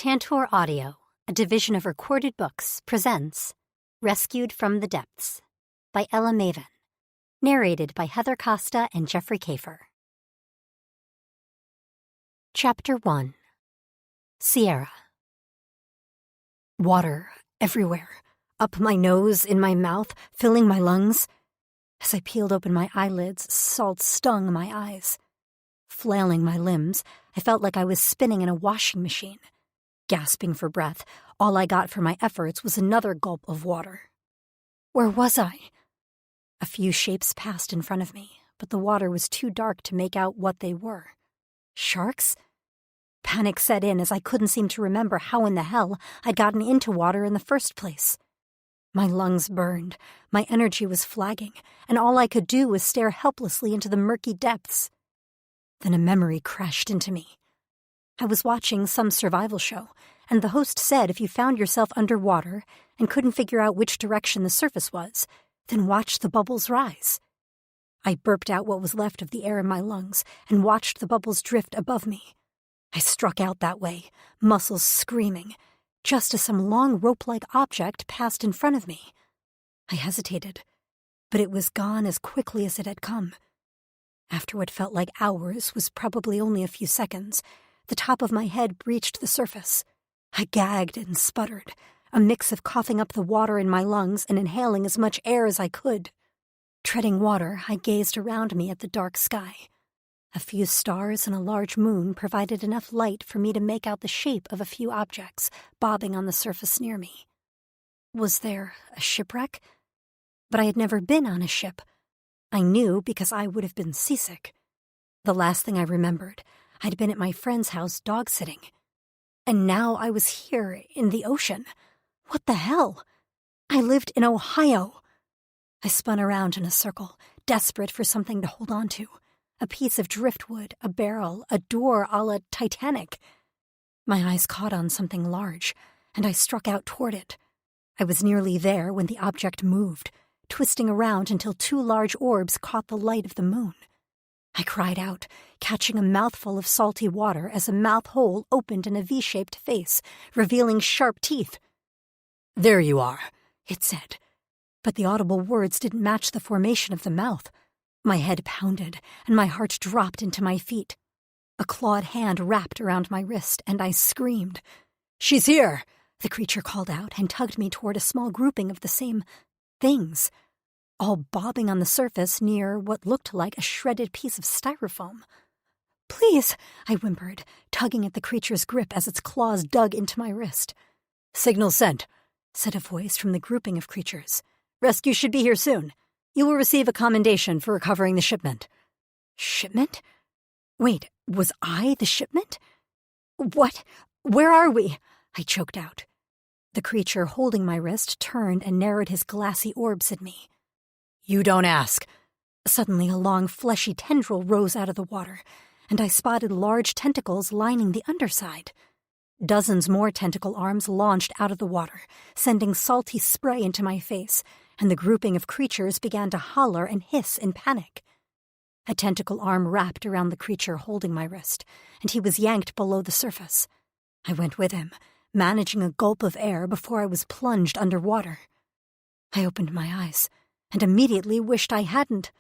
Tantor Audio, a division of Recorded Books, presents Rescued from the Depths by Ella Maven, narrated by Heather Costa and Jeffrey Kafer. Chapter 1. Sierra. Water everywhere, up my nose, in my mouth, filling my lungs. As I peeled open my eyelids, salt stung my eyes. Flailing my limbs, I felt like I was spinning in a washing machine. Gasping for breath, all I got for my efforts was another gulp of water. Where was I? A few shapes passed in front of me, but the water was too dark to make out what they were. Sharks? Panic set in as I couldn't seem to remember how in the hell I'd gotten into water in the first place. My lungs burned, my energy was flagging, and all I could do was stare helplessly into the murky depths. Then a memory crashed into me. I was watching some survival show, and the host said if you found yourself underwater and couldn't figure out which direction the surface was, then watch the bubbles rise. I burped out what was left of the air in my lungs and watched the bubbles drift above me. I struck out that way, muscles screaming, just as some long rope-like object passed in front of me. I hesitated, but it was gone as quickly as it had come. After what felt like hours was probably only a few seconds, the top of my head breached the surface. I gagged and sputtered, a mix of coughing up the water in my lungs and inhaling as much air as I could. Treading water, I gazed around me at the dark sky. A few stars and a large moon provided enough light for me to make out the shape of a few objects bobbing on the surface near me. Was there a shipwreck? But I had never been on a ship. I knew because I would have been seasick. The last thing I remembered, I'd been at my friend's house dog-sitting. And now I was here in the ocean. What the hell? I lived in Ohio. I spun around in a circle, desperate for something to hold on to. A piece of driftwood, a barrel, a door a la Titanic. My eyes caught on something large, and I struck out toward it. I was nearly there when the object moved, twisting around until two large orbs caught the light of the moon. I cried out, catching a mouthful of salty water as a mouth hole opened in a V-shaped face, revealing sharp teeth. "There you are," it said. But the audible words didn't match the formation of the mouth. My head pounded, and my heart dropped into my feet. A clawed hand wrapped around my wrist, and I screamed. "She's here!" the creature called out and tugged me toward a small grouping of the same things, all bobbing on the surface near what looked like a shredded piece of styrofoam. "Please," I whimpered, tugging at the creature's grip as its claws dug into my wrist. "Signal sent," said a voice from the grouping of creatures. "Rescue should be here soon. You will receive a commendation for recovering the shipment." Shipment? Wait, was I the shipment? What? Where are we? I choked out. The creature holding my wrist turned and narrowed his glassy orbs at me. "You don't ask." Suddenly a long, fleshy tendril rose out of the water, and I spotted large tentacles lining the underside. Dozens more tentacle arms launched out of the water, sending salty spray into my face, and the grouping of creatures began to holler and hiss in panic. A tentacle arm wrapped around the creature holding my wrist, and he was yanked below the surface. I went with him, managing a gulp of air before I was plunged underwater. I opened my eyes, and immediately wished I hadn't.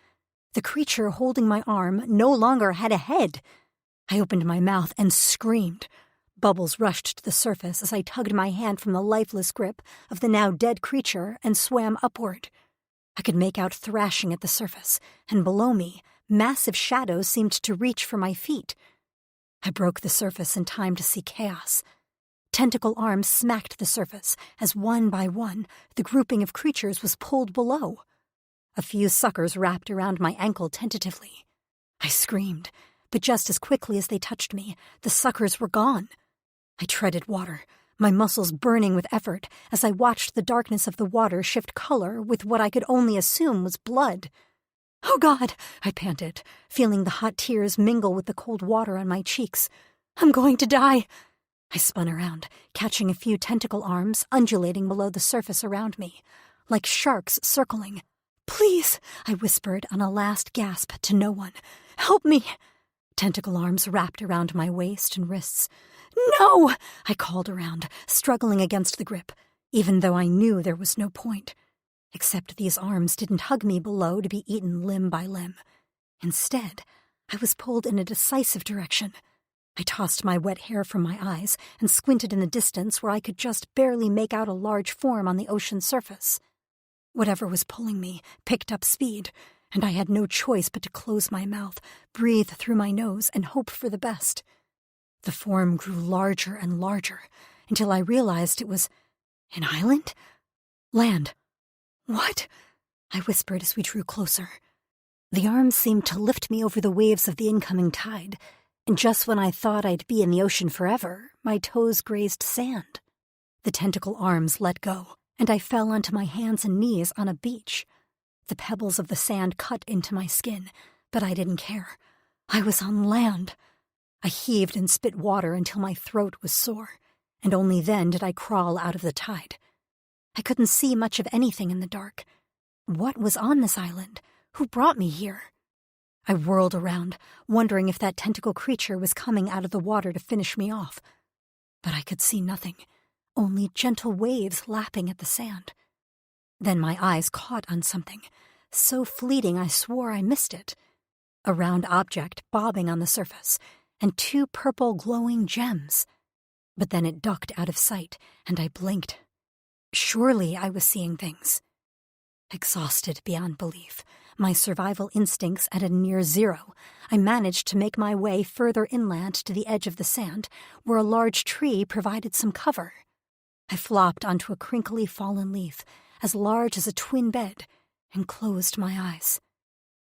The creature holding my arm no longer had a head. I opened my mouth and screamed. Bubbles rushed to the surface as I tugged my hand from the lifeless grip of the now dead creature and swam upward. I could make out thrashing at the surface, and below me, massive shadows seemed to reach for my feet. I broke the surface in time to see chaos. Tentacle arms smacked the surface as one by one the grouping of creatures was pulled below. A few suckers wrapped around my ankle tentatively. I screamed, but just as quickly as they touched me, the suckers were gone. I treaded water, my muscles burning with effort as I watched the darkness of the water shift color with what I could only assume was blood. "Oh, God," I panted, feeling the hot tears mingle with the cold water on my cheeks. "I'm going to die." I spun around, catching a few tentacle arms undulating below the surface around me, like sharks circling. "Please," I whispered on a last gasp to no one. "Help me." Tentacle arms wrapped around my waist and wrists. No! I called around, struggling against the grip, even though I knew there was no point. Except these arms didn't hug me below to be eaten limb by limb. Instead, I was pulled in a decisive direction. I tossed my wet hair from my eyes and squinted in the distance where I could just barely make out a large form on the ocean surface. Whatever was pulling me picked up speed, and I had no choice but to close my mouth, breathe through my nose, and hope for the best. The form grew larger and larger until I realized it was an island? Land. What? I whispered as we drew closer. The arms seemed to lift me over the waves of the incoming tide, and just when I thought I'd be in the ocean forever, my toes grazed sand. The tentacle arms let go, and I fell onto my hands and knees on a beach. The pebbles of the sand cut into my skin, but I didn't care. I was on land. I heaved and spit water until my throat was sore, and only then did I crawl out of the tide. I couldn't see much of anything in the dark. What was on this island? Who brought me here? I whirled around, wondering if that tentacle creature was coming out of the water to finish me off. But I could see nothing, only gentle waves lapping at the sand. Then my eyes caught on something, so fleeting I swore I missed it. A round object bobbing on the surface, and 2 purple glowing gems. But then it ducked out of sight, and I blinked. Surely I was seeing things. Exhausted beyond belief, my survival instincts at a near zero, I managed to make my way further inland to the edge of the sand, where a large tree provided some cover. I flopped onto a crinkly fallen leaf, as large as a twin bed, and closed my eyes.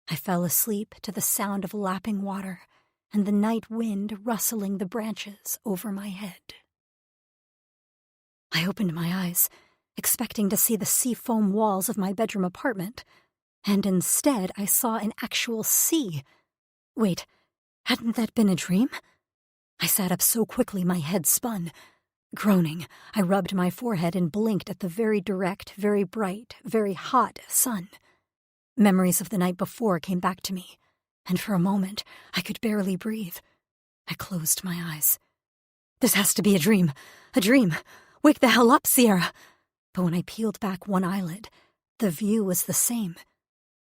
I fell asleep to the sound of lapping water and the night wind rustling the branches over my head. I opened my eyes, expecting to see the seafoam walls of my bedroom apartment, and instead I saw an actual sea. Wait, hadn't that been a dream? I sat up so quickly my head spun. Groaning, I rubbed my forehead and blinked at the very direct, very bright, very hot sun. Memories of the night before came back to me, and for a moment I could barely breathe. I closed my eyes. This has to be a dream. A dream. Wake the hell up, Sierra. But when I peeled back one eyelid, the view was the same.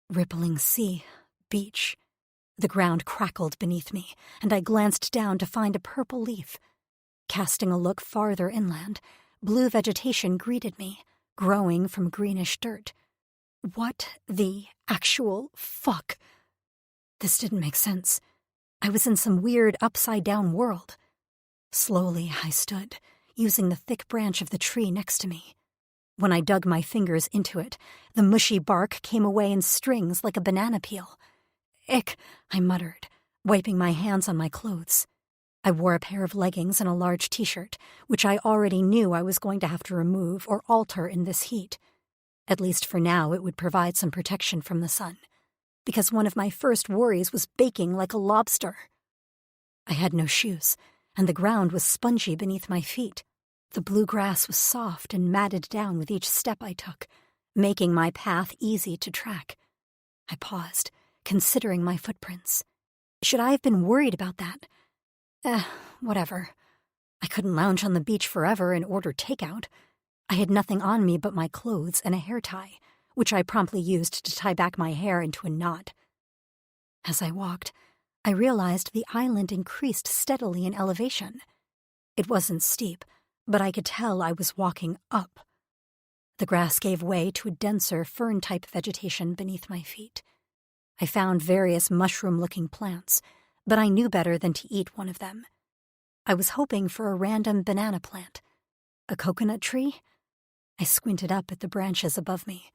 Rippling sea, beach. The ground crackled beneath me, and I glanced down to find a purple leaf. Casting a look farther inland, blue vegetation greeted me, growing from greenish dirt. What the actual fuck? This didn't make sense. I was in some weird upside-down world. Slowly I stood, using the thick branch of the tree next to me. When I dug my fingers into it, the mushy bark came away in strings like a banana peel. Ick, I muttered, wiping my hands on my clothes. I wore a pair of leggings and a large t-shirt, which I already knew I was going to have to remove or alter in this heat. At least for now it would provide some protection from the sun, because one of my first worries was baking like a lobster. I had no shoes, and the ground was spongy beneath my feet. The blue grass was soft and matted down with each step I took, making my path easy to track. I paused, considering my footprints. Should I have been worried about that? Whatever. I couldn't lounge on the beach forever and order takeout. I had nothing on me but my clothes and a hair tie, which I promptly used to tie back my hair into a knot. As I walked, I realized the island increased steadily in elevation. It wasn't steep, but I could tell I was walking up. The grass gave way to a denser fern-type vegetation beneath my feet. I found various mushroom-looking plants, but I knew better than to eat one of them. I was hoping for a random banana plant. A coconut tree? I squinted up at the branches above me,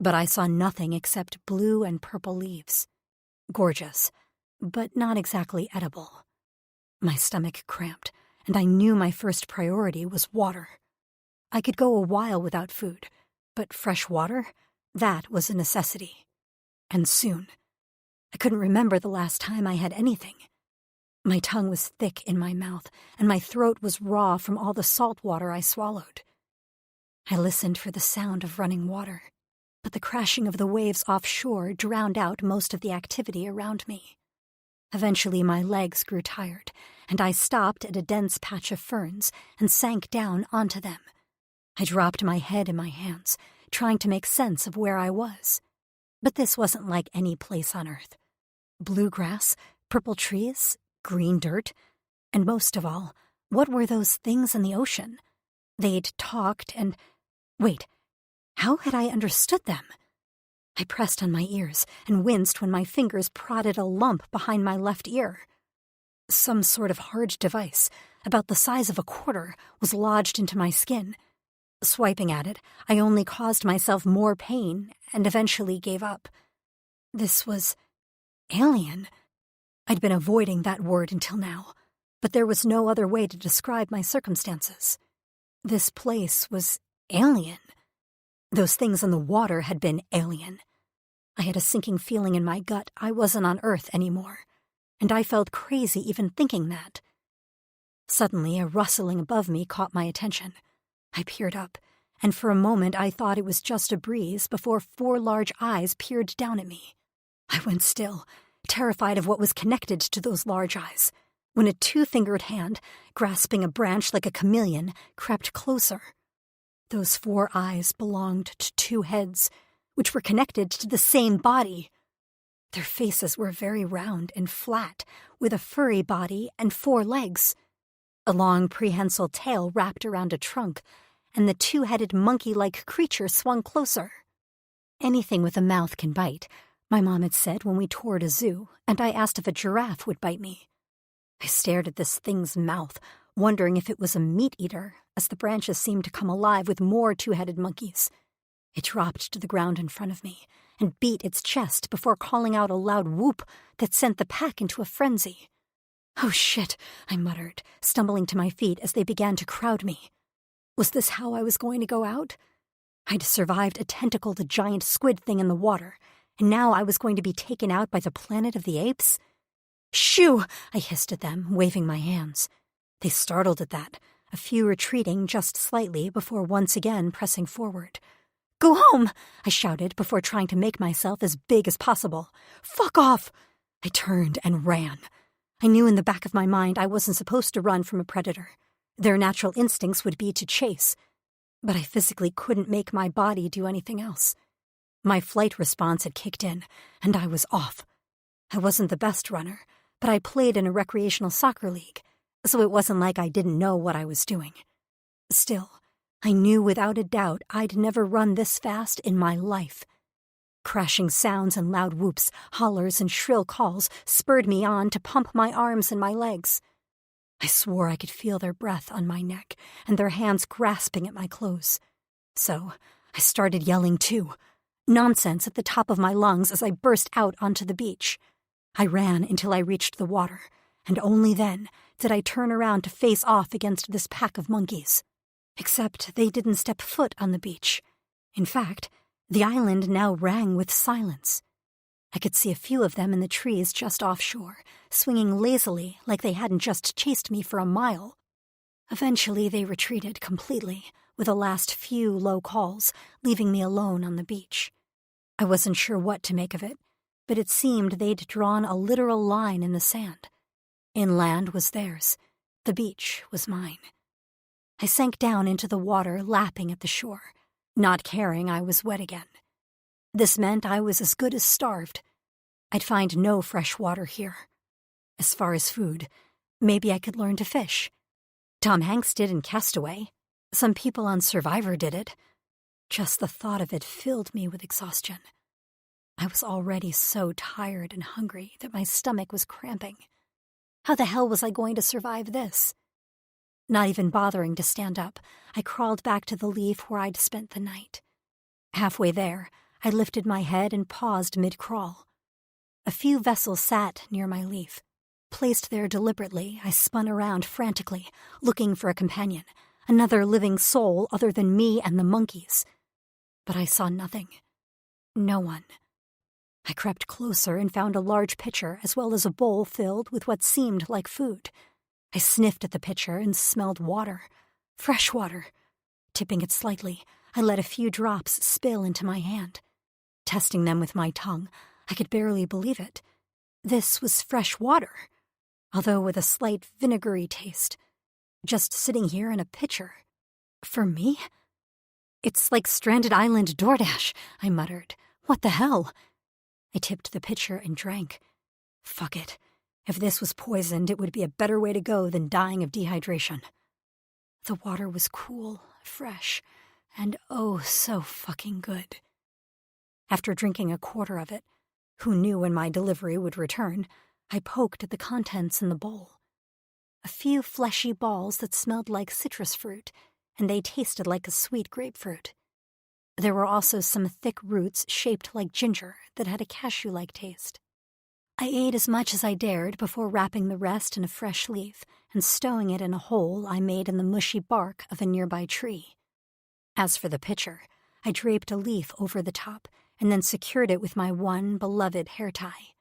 but I saw nothing except blue and purple leaves. Gorgeous, but not exactly edible. My stomach cramped, and I knew my first priority was water. I could go a while without food, but fresh water? That was a necessity. And soon. I couldn't remember the last time I had anything. My tongue was thick in my mouth, and my throat was raw from all the salt water I swallowed. I listened for the sound of running water, but the crashing of the waves offshore drowned out most of the activity around me. Eventually my legs grew tired, and I stopped at a dense patch of ferns and sank down onto them. I dropped my head in my hands, trying to make sense of where I was. But this wasn't like any place on Earth. Blue grass, purple trees, green dirt, and most of all, what were those things in the ocean? They'd talked and... Wait, how had I understood them? I pressed on my ears and winced when my fingers prodded a lump behind my left ear. Some sort of hard device, about the size of a quarter, was lodged into my skin. Swiping at it, I only caused myself more pain and eventually gave up. This was alien. I'd been avoiding that word until now, but there was no other way to describe my circumstances. This place was alien. Those things in the water had been alien. I had a sinking feeling in my gut I wasn't on Earth anymore, and I felt crazy even thinking that. Suddenly, a rustling above me caught my attention. I peered up, and for a moment I thought it was just a breeze before 4 large eyes peered down at me. I went still, terrified of what was connected to those large eyes, when a 2-fingered hand, grasping a branch like a chameleon, crept closer. Those 4 eyes belonged to 2 heads, which were connected to the same body. Their faces were very round and flat, with a furry body and 4 legs. A long prehensile tail wrapped around a trunk, and the 2-headed monkey-like creature swung closer. Anything with a mouth can bite, my mom had said when we toured a zoo, and I asked if a giraffe would bite me. I stared at this thing's mouth, wondering if it was a meat-eater, as the branches seemed to come alive with more 2-headed monkeys. It dropped to the ground in front of me and beat its chest before calling out a loud whoop that sent the pack into a frenzy. "Oh shit," I muttered, stumbling to my feet as they began to crowd me. Was this how I was going to go out? I'd survived a tentacled giant squid thing in the water, and now I was going to be taken out by the planet of the apes? "Shoo!" I hissed at them, waving my hands. They startled at that, a few retreating just slightly before once again pressing forward. "Go home!" I shouted before trying to make myself as big as possible. "Fuck off!" I turned and ran. I knew in the back of my mind I wasn't supposed to run from a predator. Their natural instincts would be to chase. But I physically couldn't make my body do anything else. My flight response had kicked in, and I was off. I wasn't the best runner, but I played in a recreational soccer league, so it wasn't like I didn't know what I was doing. Still, I knew without a doubt I'd never run this fast in my life. Crashing sounds and loud whoops, hollers, and shrill calls spurred me on to pump my arms and my legs. I swore I could feel their breath on my neck and their hands grasping at my clothes. So I started yelling too, nonsense at the top of my lungs as I burst out onto the beach. I ran until I reached the water, and only then did I turn around to face off against this pack of monkeys. Except they didn't step foot on the beach. In fact, the island now rang with silence. I could see a few of them in the trees just offshore, swinging lazily like they hadn't just chased me for a mile. Eventually they retreated completely, with a last few low calls, leaving me alone on the beach. I wasn't sure what to make of it, but it seemed they'd drawn a literal line in the sand. Inland was theirs. The beach was mine. I sank down into the water, lapping at the shore, not caring I was wet again. This meant I was as good as starved. I'd find no fresh water here. As far as food, maybe I could learn to fish. Tom Hanks did in Castaway. Some people on Survivor did it. Just the thought of it filled me with exhaustion. I was already so tired and hungry that my stomach was cramping. How the hell was I going to survive this? Not even bothering to stand up, I crawled back to the leaf where I'd spent the night. Halfway there, I lifted my head and paused mid-crawl. A few vessels sat near my leaf. Placed there deliberately, I spun around frantically, looking for a companion, another living soul other than me and the monkeys. But I saw nothing. No one. I crept closer and found a large pitcher as well as a bowl filled with what seemed like food. I sniffed at the pitcher and smelled water. Fresh water. Tipping it slightly, I let a few drops spill into my hand. Testing them with my tongue, I could barely believe it. This was fresh water, although with a slight vinegary taste, just sitting here in a pitcher. For me? It's like Stranded Island DoorDash, I muttered. What the hell? I tipped the pitcher and drank. Fuck it. If this was poisoned, it would be a better way to go than dying of dehydration. The water was cool, fresh, and oh so fucking good. After drinking a quarter of it, who knew when my delivery would return, I poked at the contents in the bowl. A few fleshy balls that smelled like citrus fruit, and they tasted like a sweet grapefruit. There were also some thick roots shaped like ginger that had a cashew-like taste. I ate as much as I dared before wrapping the rest in a fresh leaf and stowing it in a hole I made in the mushy bark of a nearby tree. As for the pitcher, I draped a leaf over the top and then secured it with my one beloved hair tie.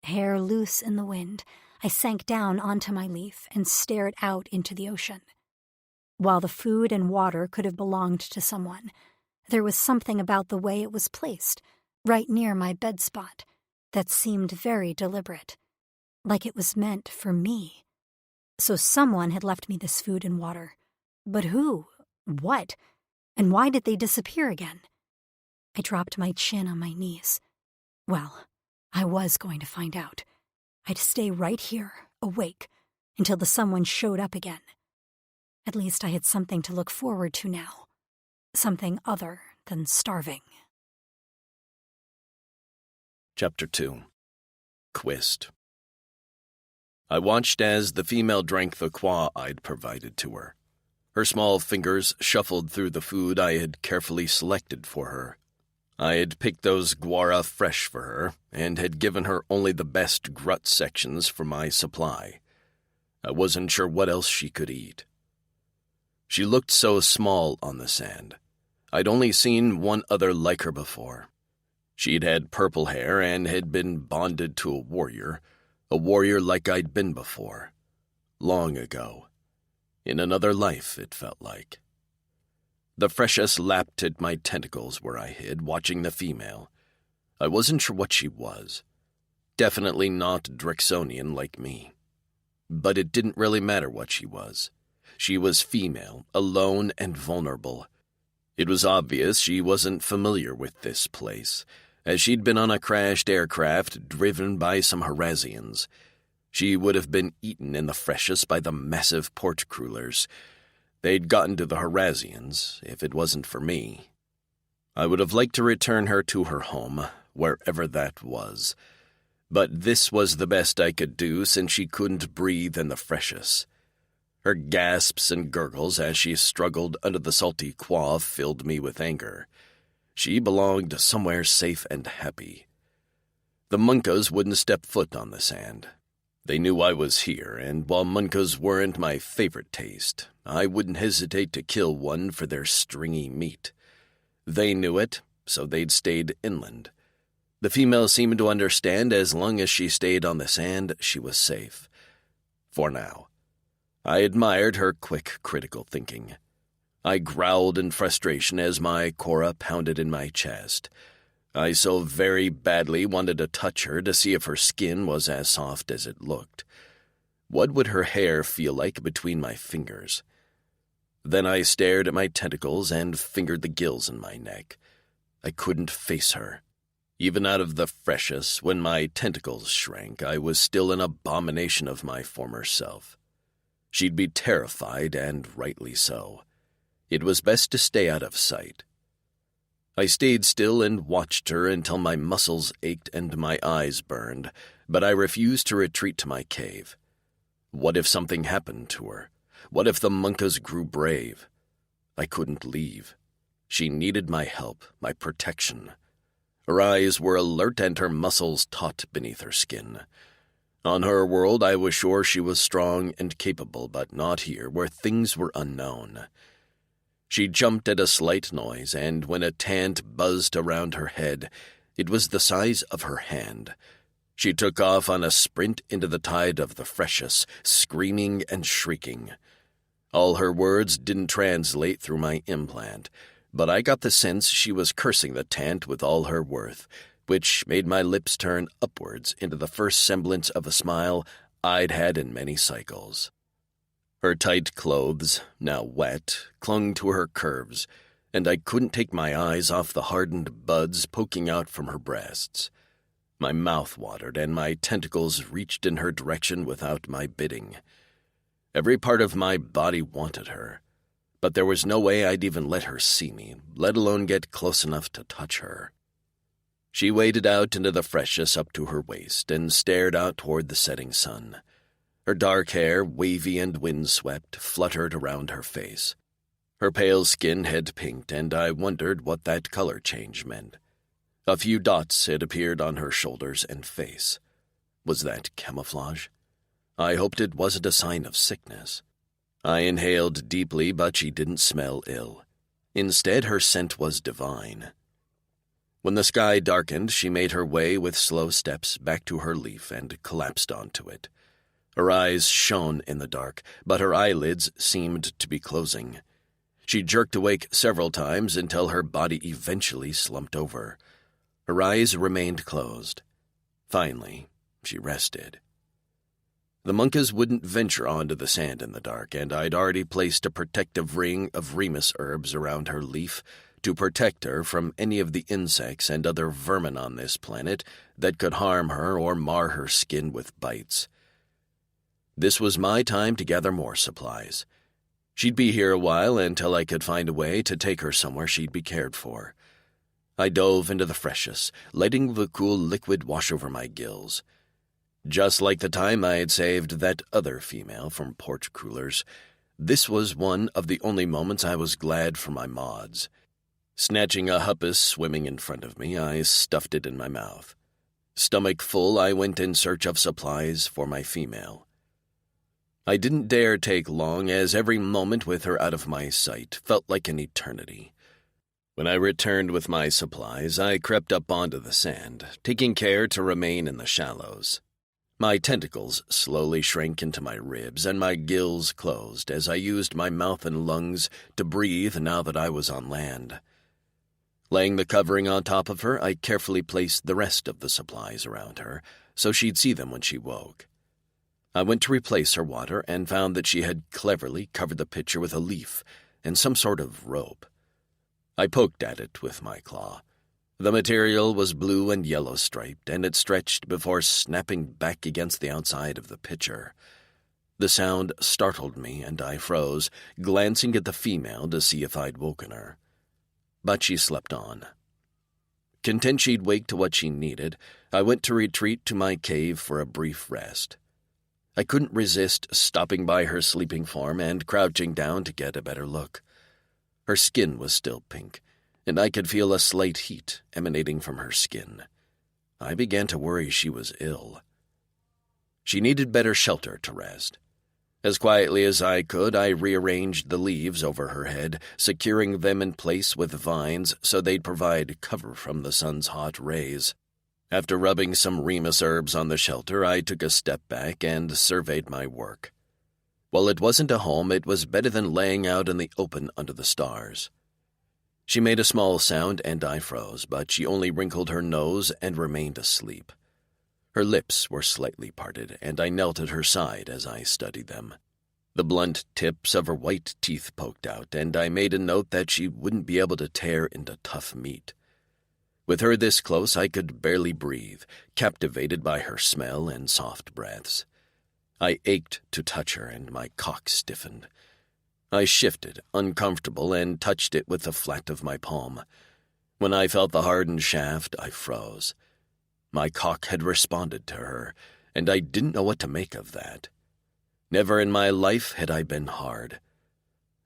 Hair loose in the wind, I sank down onto my leaf and stared out into the ocean. While the food and water could have belonged to someone, there was something about the way it was placed, right near my bed spot, that seemed very deliberate, like it was meant for me. So someone had left me this food and water. But who? What? And why did they disappear again? I dropped my chin on my knees. Well, I was going to find out. I'd stay right here, awake, until the someone showed up again. At least I had something to look forward to now. Something other than starving. Chapter 2. Quist. I watched as the female drank the qua I'd provided to her. Her small fingers shuffled through the food I had carefully selected for her. I had picked those guara fresh for her, and had given her only the best grut sections for my supply. I wasn't sure what else she could eat. She looked so small on the sand. I'd only seen one other like her before. She'd had purple hair and had been bonded to a warrior like I'd been before. Long ago. In another life, it felt like. The freshest lapped at my tentacles where I hid, watching the female. I wasn't sure what she was. Definitely not Drexonian like me. But it didn't really matter what she was. She was female, alone and vulnerable. It was obvious she wasn't familiar with this place, as she'd been on a crashed aircraft driven by some Harazians. She would have been eaten in the freshest by the massive port crullers. They'd gotten to the Harazians, if it wasn't for me. I would have liked to return her to her home, wherever that was. But this was the best I could do since she couldn't breathe in the freshest. Her gasps and gurgles as she struggled under the salty qua filled me with anger. She belonged somewhere safe and happy. The Munkas wouldn't step foot on the sand. They knew I was here, and while Munkas weren't my favorite taste, I wouldn't hesitate to kill one for their stringy meat. They knew it, so they'd stayed inland. The female seemed to understand as long as she stayed on the sand, she was safe. For now. I admired her quick, critical thinking. I growled in frustration as my Cora pounded in my chest. I so very badly wanted to touch her to see if her skin was as soft as it looked. What would her hair feel like between my fingers? Then I stared at my tentacles and fingered the gills in my neck. I couldn't face her. Even out of the freshest, when my tentacles shrank, I was still an abomination of my former self. She'd be terrified, and rightly so. It was best to stay out of sight. I stayed still and watched her until my muscles ached and my eyes burned, but I refused to retreat to my cave. What if something happened to her? What if the Munkas grew brave? I couldn't leave. She needed my help, my protection. Her eyes were alert and her muscles taut beneath her skin. On her world, I was sure she was strong and capable, but not here, where things were unknown. She jumped at a slight noise, and when a tant buzzed around her head, it was the size of her hand. She took off on a sprint into the tide of the freshest, screaming and shrieking. All her words didn't translate through my implant, but I got the sense she was cursing the tant with all her worth, which made my lips turn upwards into the first semblance of a smile I'd had in many cycles. Her tight clothes, now wet, clung to her curves, and I couldn't take my eyes off the hardened buds poking out from her breasts. My mouth watered, and my tentacles reached in her direction without my bidding. Every part of my body wanted her, but there was no way I'd even let her see me, let alone get close enough to touch her. She waded out into the freshness up to her waist and stared out toward the setting sun. Her dark hair, wavy and windswept, fluttered around her face. Her pale skin had pinked, and I wondered what that color change meant. A few dots had appeared on her shoulders and face. Was that camouflage? I hoped it wasn't a sign of sickness. I inhaled deeply, but she didn't smell ill. Instead, her scent was divine. When the sky darkened, she made her way with slow steps back to her leaf and collapsed onto it. Her eyes shone in the dark, but her eyelids seemed to be closing. She jerked awake several times until her body eventually slumped over. Her eyes remained closed. Finally, she rested. The monkas wouldn't venture onto the sand in the dark, and I'd already placed a protective ring of remus herbs around her leaf to protect her from any of the insects and other vermin on this planet that could harm her or mar her skin with bites. This was my time to gather more supplies. She'd be here a while until I could find a way to take her somewhere she'd be cared for. I dove into the freshness, letting the cool liquid wash over my gills. Just like the time I had saved that other female from porch coolers, this was one of the only moments I was glad for my mods. Snatching a huppus swimming in front of me, I stuffed it in my mouth. Stomach full, I went in search of supplies for my female. I didn't dare take long, as every moment with her out of my sight felt like an eternity. When I returned with my supplies, I crept up onto the sand, taking care to remain in the shallows. My tentacles slowly shrank into my ribs, and my gills closed as I used my mouth and lungs to breathe now that I was on land. Laying the covering on top of her, I carefully placed the rest of the supplies around her so she'd see them when she woke. I went to replace her water and found that she had cleverly covered the pitcher with a leaf and some sort of rope. I poked at it with my claw. The material was blue and yellow striped, and it stretched before snapping back against the outside of the pitcher. The sound startled me, and I froze, glancing at the female to see if I'd woken her. But she slept on. Content she'd wake to what she needed, I went to retreat to my cave for a brief rest. I couldn't resist stopping by her sleeping form and crouching down to get a better look. Her skin was still pink, and I could feel a slight heat emanating from her skin. I began to worry she was ill. She needed better shelter to rest. As quietly as I could, I rearranged the leaves over her head, securing them in place with vines so they'd provide cover from the sun's hot rays. After rubbing some remus herbs on the shelter, I took a step back and surveyed my work. While it wasn't a home, it was better than laying out in the open under the stars. She made a small sound, and I froze, but she only wrinkled her nose and remained asleep. Her lips were slightly parted, and I knelt at her side as I studied them. The blunt tips of her white teeth poked out, and I made a note that she wouldn't be able to tear into tough meat. With her this close, I could barely breathe, captivated by her smell and soft breaths. I ached to touch her, and my cock stiffened. I shifted, uncomfortable, and touched it with the flat of my palm. When I felt the hardened shaft, I froze. My cock had responded to her, and I didn't know what to make of that. Never in my life had I been hard.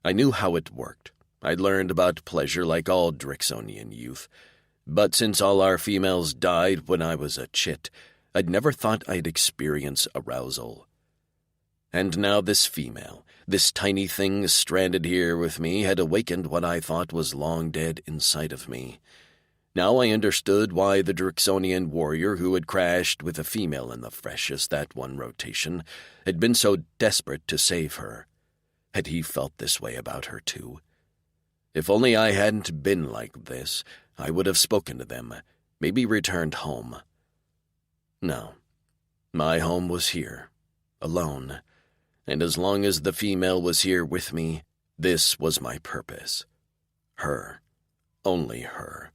I knew how it worked. I'd learned about pleasure like all Drixonian youth. But since all our females died when I was a chit, I'd never thought I'd experience arousal. And now this female, this tiny thing stranded here with me, had awakened what I thought was long dead inside of me. Now I understood why the Drixonian warrior who had crashed with a female in the freshest that one rotation had been so desperate to save her. Had he felt this way about her too? If only I hadn't been like this, I would have spoken to them, maybe returned home. No, my home was here, alone, and as long as the female was here with me, this was my purpose. Her, only her.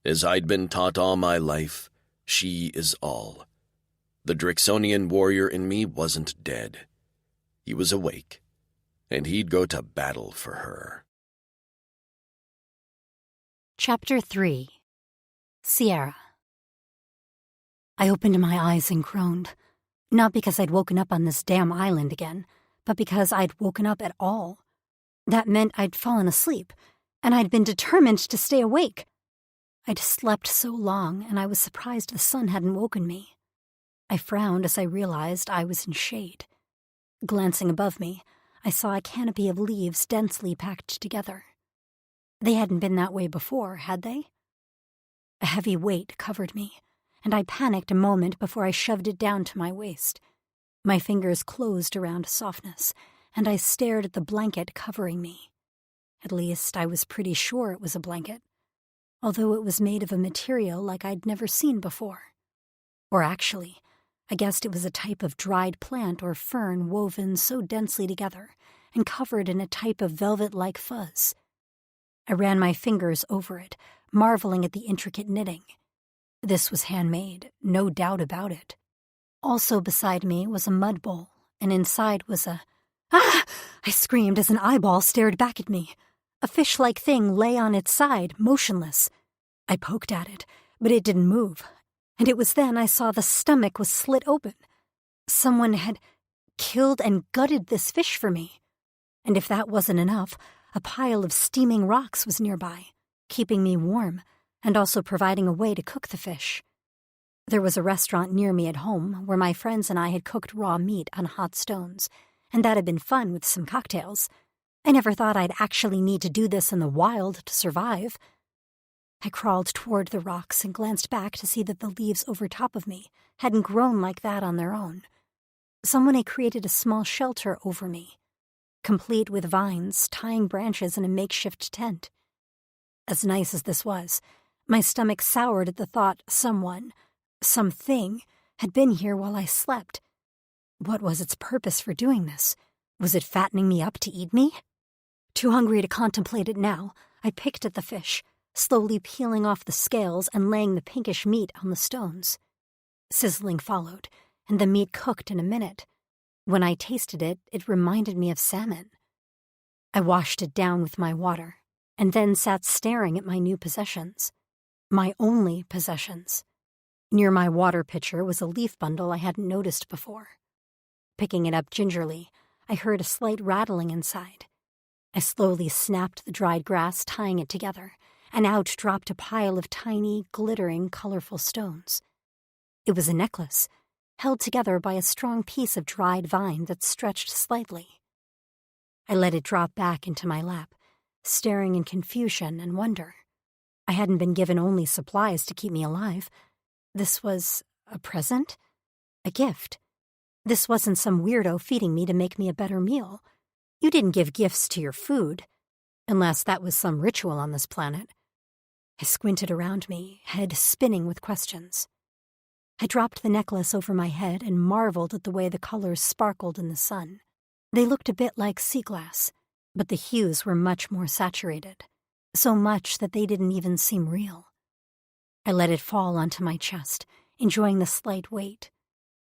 As I'd been taught all my life, she is all. The Drixonian warrior in me wasn't dead. He was awake, and he'd go to battle for her. Chapter 3. Sierra. I opened my eyes and groaned, not because I'd woken up on this damn island again, but because I'd woken up at all. That meant I'd fallen asleep, and I'd been determined to stay awake. I'd slept so long, and I was surprised the sun hadn't woken me. I frowned as I realized I was in shade. Glancing above me, I saw a canopy of leaves densely packed together. They hadn't been that way before, had they? A heavy weight covered me, and I panicked a moment before I shoved it down to my waist. My fingers closed around softness, and I stared at the blanket covering me. At least, I was pretty sure it was a blanket, although it was made of a material like I'd never seen before. Or actually, I guessed it was a type of dried plant or fern woven so densely together and covered in a type of velvet-like fuzz. I ran my fingers over it, marveling at the intricate knitting. This was handmade, no doubt about it. Also beside me was a mud bowl, and inside was a... Ah! I screamed as an eyeball stared back at me. A fish-like thing lay on its side, motionless. I poked at it, but it didn't move, and it was then I saw the stomach was slit open. Someone had killed and gutted this fish for me. And if that wasn't enough, a pile of steaming rocks was nearby, keeping me warm, and also providing a way to cook the fish. There was a restaurant near me at home where my friends and I had cooked raw meat on hot stones, and that had been fun with some cocktails. I never thought I'd actually need to do this in the wild to survive. I crawled toward the rocks and glanced back to see that the leaves over top of me hadn't grown like that on their own. Someone had created a small shelter over me, complete with vines tying branches in a makeshift tent. As nice as this was, my stomach soured at the thought someone, something, had been here while I slept. What was its purpose for doing this? Was it fattening me up to eat me? Too hungry to contemplate it now, I picked at the fish, slowly peeling off the scales and laying the pinkish meat on the stones. Sizzling followed, and the meat cooked in a minute. When I tasted it, it reminded me of salmon. I washed it down with my water, and then sat staring at my new possessions. My only possessions. Near my water pitcher was a leaf bundle I hadn't noticed before. Picking it up gingerly, I heard a slight rattling inside. I slowly snapped the dried grass, tying it together, and out dropped a pile of tiny, glittering, colorful stones. It was a necklace, held together by a strong piece of dried vine that stretched slightly. I let it drop back into my lap, staring in confusion and wonder. I hadn't been given only supplies to keep me alive. This was a present? A gift. This wasn't some weirdo feeding me to make me a better meal. You didn't give gifts to your food, unless that was some ritual on this planet. I squinted around me, head spinning with questions. I dropped the necklace over my head and marveled at the way the colors sparkled in the sun. They looked a bit like sea glass, but the hues were much more saturated, so much that they didn't even seem real. I let it fall onto my chest, enjoying the slight weight.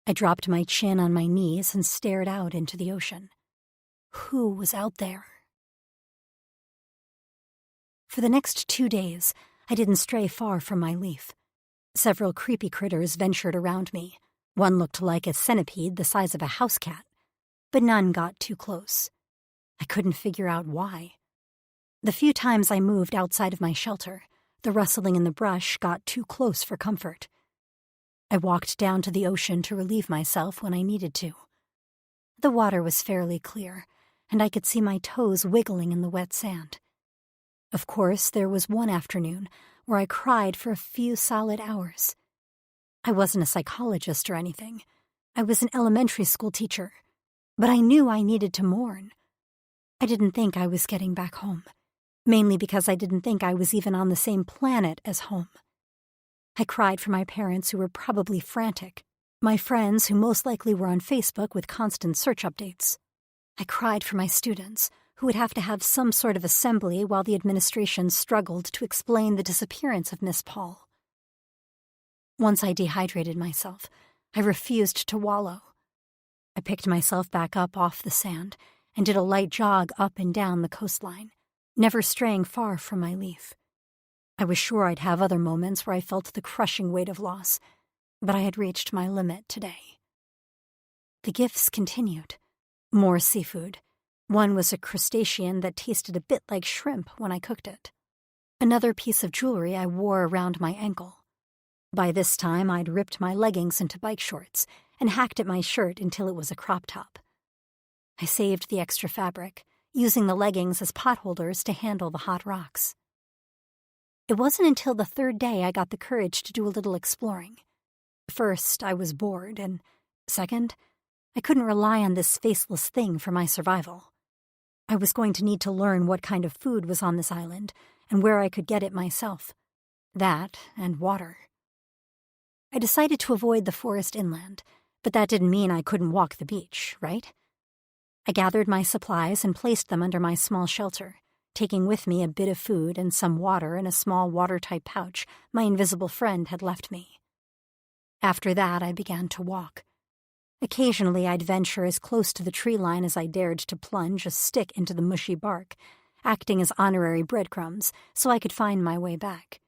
I dropped my chin on my knees and stared out into the ocean. Who was out there? For the next 2 days, I didn't stray far from my leaf. Several creepy critters ventured around me. One looked like a centipede the size of a house cat, but none got too close. I couldn't figure out why. The few times I moved outside of my shelter, the rustling in the brush got too close for comfort. I walked down to the ocean to relieve myself when I needed to. The water was fairly clear, and I could see my toes wiggling in the wet sand. Of course, there was one afternoon where I cried for a few solid hours. I wasn't a psychologist or anything. I was an elementary school teacher, but I knew I needed to mourn. I didn't think I was getting back home, mainly because I didn't think I was even on the same planet as home. I cried for my parents who were probably frantic, my friends who most likely were on Facebook with constant search updates. I cried for my students who would have to have some sort of assembly while the administration struggled to explain the disappearance of Miss Paul. Once I dehydrated myself, I refused to wallow. I picked myself back up off the sand and did a light jog up and down the coastline, never straying far from my leaf. I was sure I'd have other moments where I felt the crushing weight of loss, but I had reached my limit today. The gifts continued. More seafood. One was a crustacean that tasted a bit like shrimp when I cooked it. Another piece of jewelry I wore around my ankle. By this time, I'd ripped my leggings into bike shorts and hacked at my shirt until it was a crop top. I saved the extra fabric, using the leggings as potholders to handle the hot rocks. It wasn't until the third day I got the courage to do a little exploring. First, I was bored, and second, I couldn't rely on this faceless thing for my survival. I was going to need to learn what kind of food was on this island and where I could get it myself. That and water. I decided to avoid the forest inland, but that didn't mean I couldn't walk the beach, right? I gathered my supplies and placed them under my small shelter, taking with me a bit of food and some water in a small watertight pouch my invisible friend had left me. After that, I began to walk. Occasionally, I'd venture as close to the tree line as I dared to plunge a stick into the mushy bark, acting as honorary breadcrumbs so I could find my way back.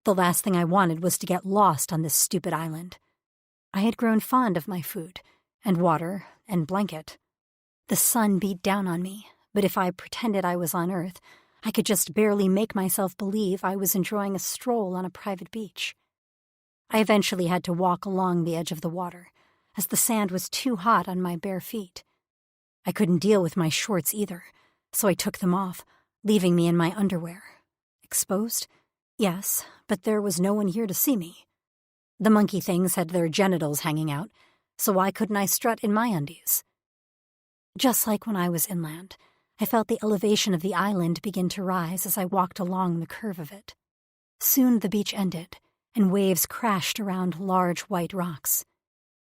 The last thing I wanted was to get lost on this stupid island. I had grown fond of my food, and water, and blanket. The sun beat down on me, but if I pretended I was on Earth, I could just barely make myself believe I was enjoying a stroll on a private beach. I eventually had to walk along the edge of the water, as the sand was too hot on my bare feet. I couldn't deal with my shorts either, so I took them off, leaving me in my underwear. Exposed? Yes, but there was no one here to see me. The monkey things had their genitals hanging out, so why couldn't I strut in my undies? Just like when I was inland, I felt the elevation of the island begin to rise as I walked along the curve of it. Soon the beach ended, and waves crashed around large white rocks.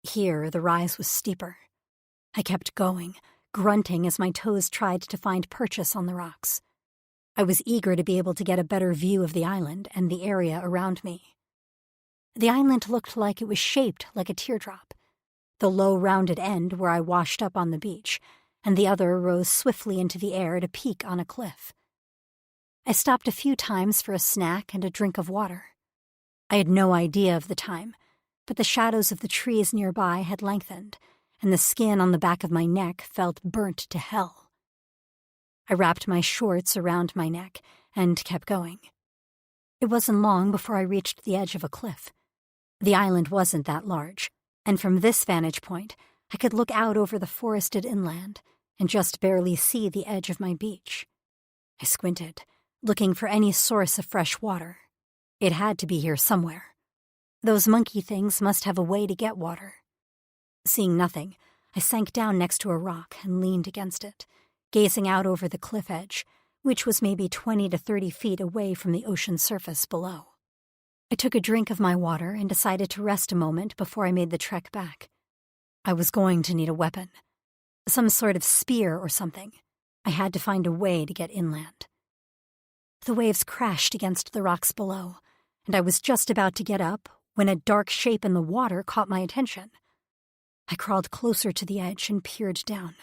Here the rise was steeper. I kept going, grunting as my toes tried to find purchase on the rocks. I was eager to be able to get a better view of the island and the area around me. The island looked like it was shaped like a teardrop, the low rounded end where I washed up on the beach, and the other rose swiftly into the air to peak on a cliff. I stopped a few times for a snack and a drink of water. I had no idea of the time, but the shadows of the trees nearby had lengthened, and the skin on the back of my neck felt burnt to hell. I wrapped my shorts around my neck and kept going. It wasn't long before I reached the edge of a cliff. The island wasn't that large, and from this vantage point, I could look out over the forested inland and just barely see the edge of my beach. I squinted, looking for any source of fresh water. It had to be here somewhere. Those monkey things must have a way to get water. Seeing nothing, I sank down next to a rock and leaned against it, gazing out over the cliff edge, which was maybe 20 to 30 feet away from the ocean surface below. I took a drink of my water and decided to rest a moment before I made the trek back. I was going to need a weapon. Some sort of spear or something. I had to find a way to get inland. The waves crashed against the rocks below, and I was just about to get up when a dark shape in the water caught my attention. I crawled closer to the edge and peered down.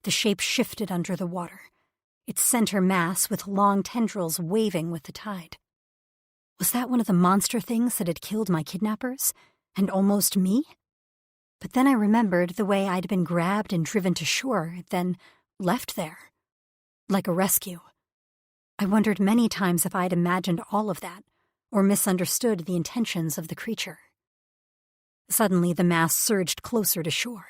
The shape shifted under the water, its center mass with long tendrils waving with the tide. Was that one of the monster things that had killed my kidnappers, and almost me? But then I remembered the way I'd been grabbed and driven to shore, then left there. Like a rescue. I wondered many times if I'd imagined all of that, or misunderstood the intentions of the creature. Suddenly the mass surged closer to shore,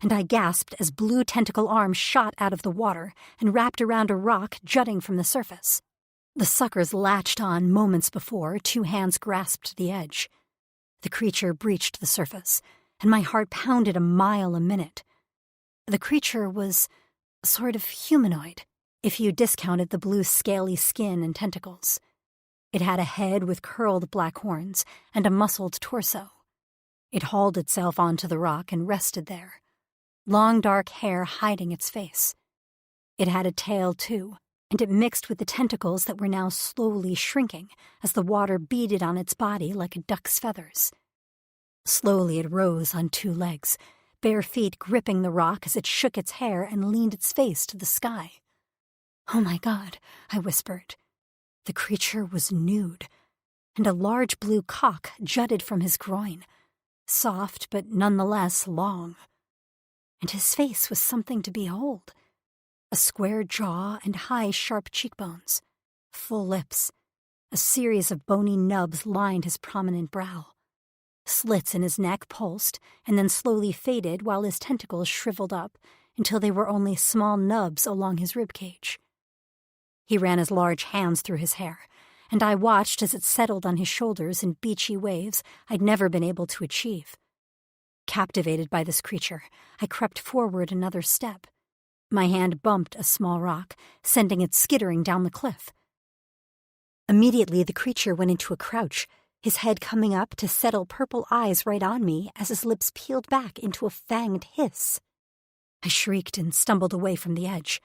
and I gasped as blue tentacle arms shot out of the water and wrapped around a rock jutting from the surface. The suckers latched on moments before 2 hands grasped the edge. The creature breached the surface, and my heart pounded a mile a minute. The creature was sort of humanoid, if you discounted the blue scaly skin and tentacles. It had a head with curled black horns and a muscled torso. It hauled itself onto the rock and rested there, long dark hair hiding its face. It had a tail, too, and it mixed with the tentacles that were now slowly shrinking as the water beaded on its body like a duck's feathers. Slowly it rose on 2 legs, bare feet gripping the rock as it shook its hair and leaned its face to the sky. "Oh my God," I whispered. The creature was nude, and a large blue cock jutted from his groin, soft but nonetheless long. And his face was something to behold. A square jaw and high, sharp cheekbones, full lips. A series of bony nubs lined his prominent brow. Slits in his neck pulsed and then slowly faded while his tentacles shriveled up until they were only small nubs along his ribcage. He ran his large hands through his hair, and I watched as it settled on his shoulders in beachy waves I'd never been able to achieve. Captivated by this creature, I crept forward another step. My hand bumped a small rock, sending it skittering down the cliff. Immediately the creature went into a crouch, his head coming up to settle purple eyes right on me as his lips peeled back into a fanged hiss. I shrieked and stumbled away from the edge.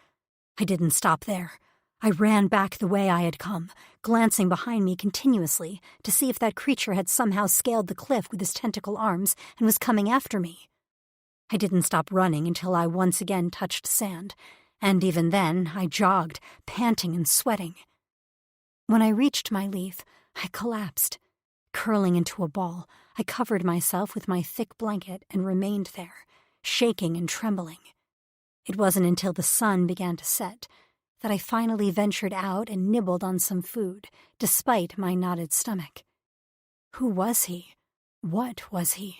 I didn't stop there. I ran back the way I had come, glancing behind me continuously to see if that creature had somehow scaled the cliff with his tentacle arms and was coming after me. I didn't stop running until I once again touched sand, and even then I jogged, panting and sweating. When I reached my leaf, I collapsed. Curling into a ball, I covered myself with my thick blanket and remained there, shaking and trembling. It wasn't until the sun began to set that I finally ventured out and nibbled on some food, despite my knotted stomach. Who was he? What was he?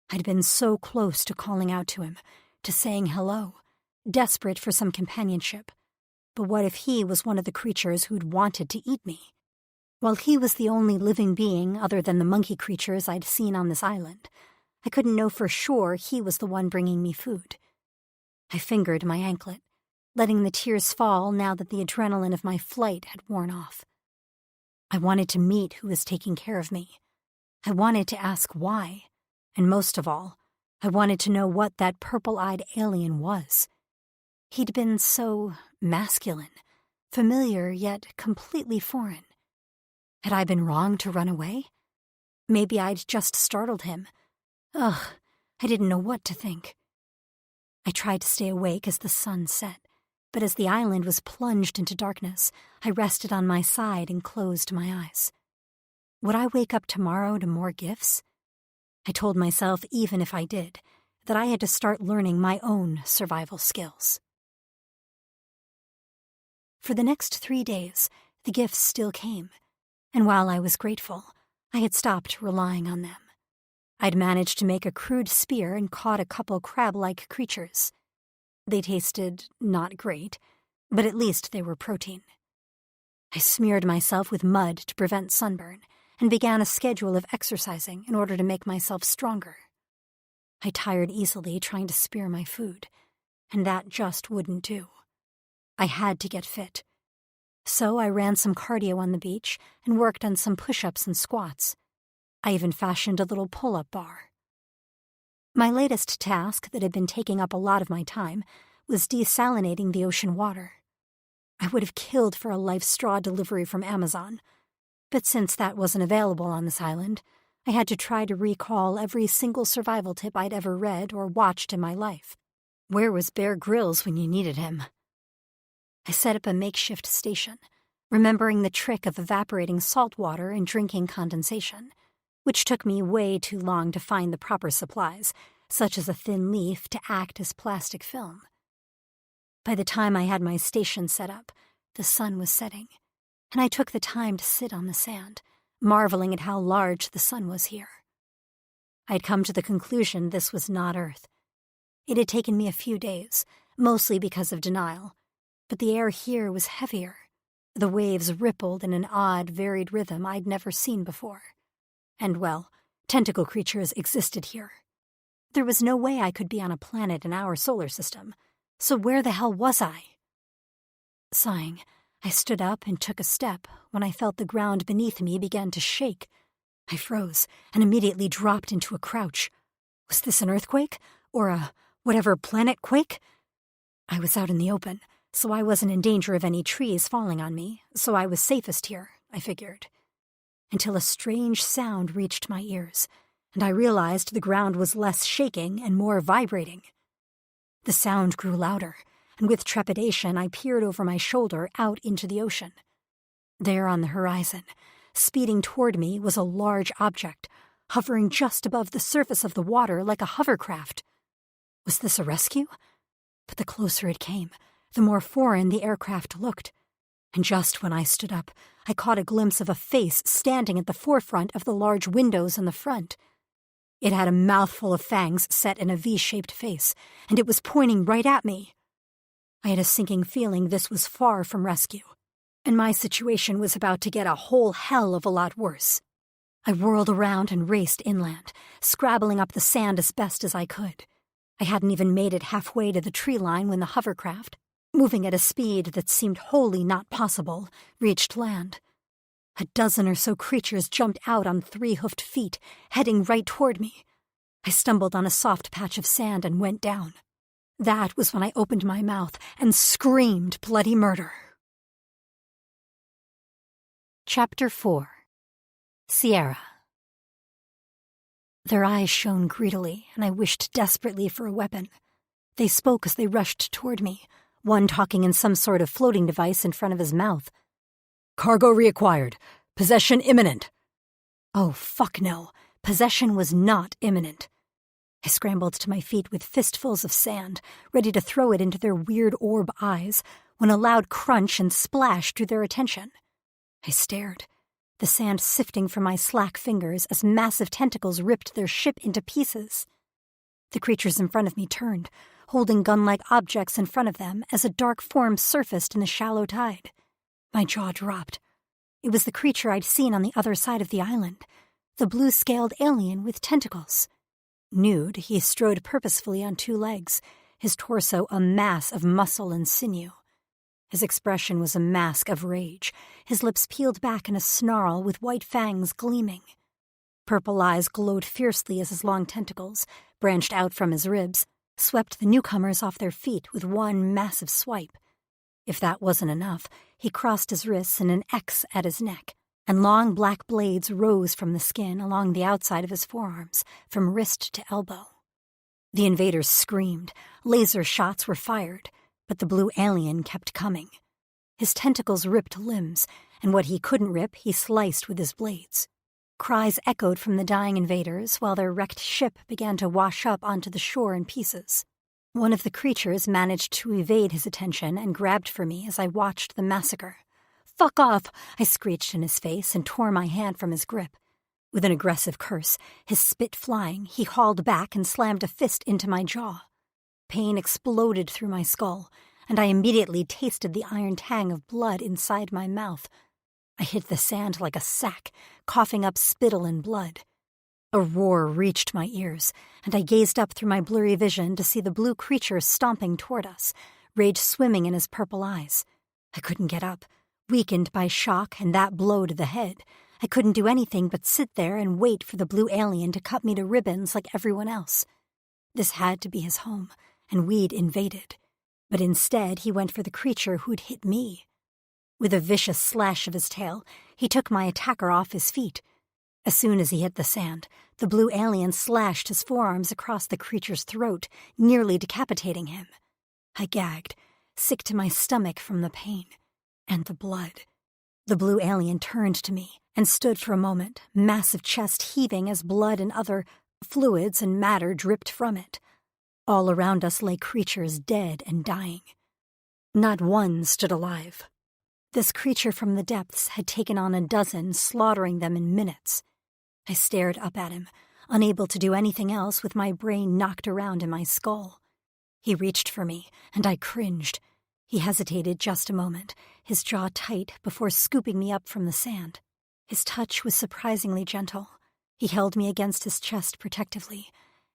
I'd been so close to calling out to him, to saying hello, desperate for some companionship. But what if he was one of the creatures who'd wanted to eat me? While he was the only living being other than the monkey creatures I'd seen on this island, I couldn't know for sure he was the one bringing me food. I fingered my anklet, letting the tears fall now that the adrenaline of my flight had worn off. I wanted to meet who was taking care of me. I wanted to ask why, and most of all, I wanted to know what that purple-eyed alien was. He'd been so masculine, familiar yet completely foreign. Had I been wrong to run away? Maybe I'd just startled him. Ugh, I didn't know what to think. I tried to stay awake as the sun set, but as the island was plunged into darkness, I rested on my side and closed my eyes. Would I wake up tomorrow to more gifts? I told myself, even if I did, that I had to start learning my own survival skills. For the next 3 days, the gifts still came, and while I was grateful, I had stopped relying on them. I'd managed to make a crude spear and caught a couple crab-like creatures. They tasted not great, but at least they were protein. I smeared myself with mud to prevent sunburn and began a schedule of exercising in order to make myself stronger. I tired easily trying to spear my food, and that just wouldn't do. I had to get fit. So I ran some cardio on the beach and worked on some push-ups and squats. I even fashioned a little pull-up bar. My latest task that had been taking up a lot of my time was desalinating the ocean water. I would have killed for a life straw delivery from Amazon, but since that wasn't available on this island, I had to try to recall every single survival tip I'd ever read or watched in my life. Where was Bear Grylls when you needed him? I set up a makeshift station, remembering the trick of evaporating salt water and drinking condensation, which took me way too long to find the proper supplies, such as a thin leaf to act as plastic film. By the time I had my station set up, the sun was setting, and I took the time to sit on the sand, marveling at how large the sun was here. I'd come to the conclusion this was not Earth. It had taken me a few days, mostly because of denial, but the air here was heavier. The waves rippled in an odd, varied rhythm I'd never seen before. And, well, tentacle creatures existed here. There was no way I could be on a planet in our solar system, so where the hell was I? Sighing, I stood up and took a step when I felt the ground beneath me began to shake. I froze and immediately dropped into a crouch. Was this an earthquake? Or a whatever planet quake? I was out in the open, so I wasn't in danger of any trees falling on me, so I was safest here, I figured. Until a strange sound reached my ears, and I realized the ground was less shaking and more vibrating. The sound grew louder, and with trepidation I peered over my shoulder out into the ocean. There on the horizon, speeding toward me, was a large object, hovering just above the surface of the water like a hovercraft. Was this a rescue? But the closer it came, the more foreign the aircraft looked. And just when I stood up, I caught a glimpse of a face standing at the forefront of the large windows in the front. It had a mouthful of fangs set in a V-shaped face, and it was pointing right at me. I had a sinking feeling this was far from rescue, and my situation was about to get a whole hell of a lot worse. I whirled around and raced inland, scrabbling up the sand as best as I could. I hadn't even made it halfway to the tree line when the hovercraft, moving at a speed that seemed wholly not possible, reached land. A dozen or so creatures jumped out on 3-hoofed feet, heading right toward me. I stumbled on a soft patch of sand and went down. That was when I opened my mouth and screamed bloody murder. Chapter 4. Sierra. Their eyes shone greedily, and I wished desperately for a weapon. They spoke as they rushed toward me, one talking in some sort of floating device in front of his mouth. Cargo reacquired. Possession imminent. Oh, fuck no. Possession was not imminent. I scrambled to my feet with fistfuls of sand, ready to throw it into their weird orb eyes, when a loud crunch and splash drew their attention. I stared, the sand sifting from my slack fingers as massive tentacles ripped their ship into pieces. The creatures in front of me turned, holding gun-like objects in front of them as a dark form surfaced in the shallow tide. My jaw dropped. It was the creature I'd seen on the other side of the island, the blue-scaled alien with tentacles. Nude, he strode purposefully on 2 legs, his torso a mass of muscle and sinew. His expression was a mask of rage, his lips peeled back in a snarl with white fangs gleaming. Purple eyes glowed fiercely as his long tentacles, branched out from his ribs, swept the newcomers off their feet with one massive swipe. If that wasn't enough, he crossed his wrists in an X at his neck, and long black blades rose from the skin along the outside of his forearms, from wrist to elbow. The invaders screamed, laser shots were fired, but the blue alien kept coming. His tentacles ripped limbs, and what he couldn't rip he sliced with his blades. Cries echoed from the dying invaders while their wrecked ship began to wash up onto the shore in pieces. One of the creatures managed to evade his attention and grabbed for me as I watched the massacre. "Fuck off!" I screeched in his face and tore my hand from his grip. With an aggressive curse, his spit flying, he hauled back and slammed a fist into my jaw. Pain exploded through my skull, and I immediately tasted the iron tang of blood inside my mouth. I hit the sand like a sack, coughing up spittle and blood. A roar reached my ears, and I gazed up through my blurry vision to see the blue creature stomping toward us, rage swimming in his purple eyes. I couldn't get up, weakened by shock and that blow to the head. I couldn't do anything but sit there and wait for the blue alien to cut me to ribbons like everyone else. This had to be his home, and we'd invaded. But instead he went for the creature who'd hit me. With a vicious slash of his tail, he took my attacker off his feet. As soon as he hit the sand, the blue alien slashed his forearms across the creature's throat, nearly decapitating him. I gagged, sick to my stomach from the pain and the blood. The blue alien turned to me and stood for a moment, massive chest heaving as blood and other fluids and matter dripped from it. All around us lay creatures dead and dying. Not one stood alive. This creature from the depths had taken on a dozen, slaughtering them in minutes. I stared up at him, unable to do anything else with my brain knocked around in my skull. He reached for me, and I cringed. He hesitated just a moment, his jaw tight, before scooping me up from the sand. His touch was surprisingly gentle. He held me against his chest protectively,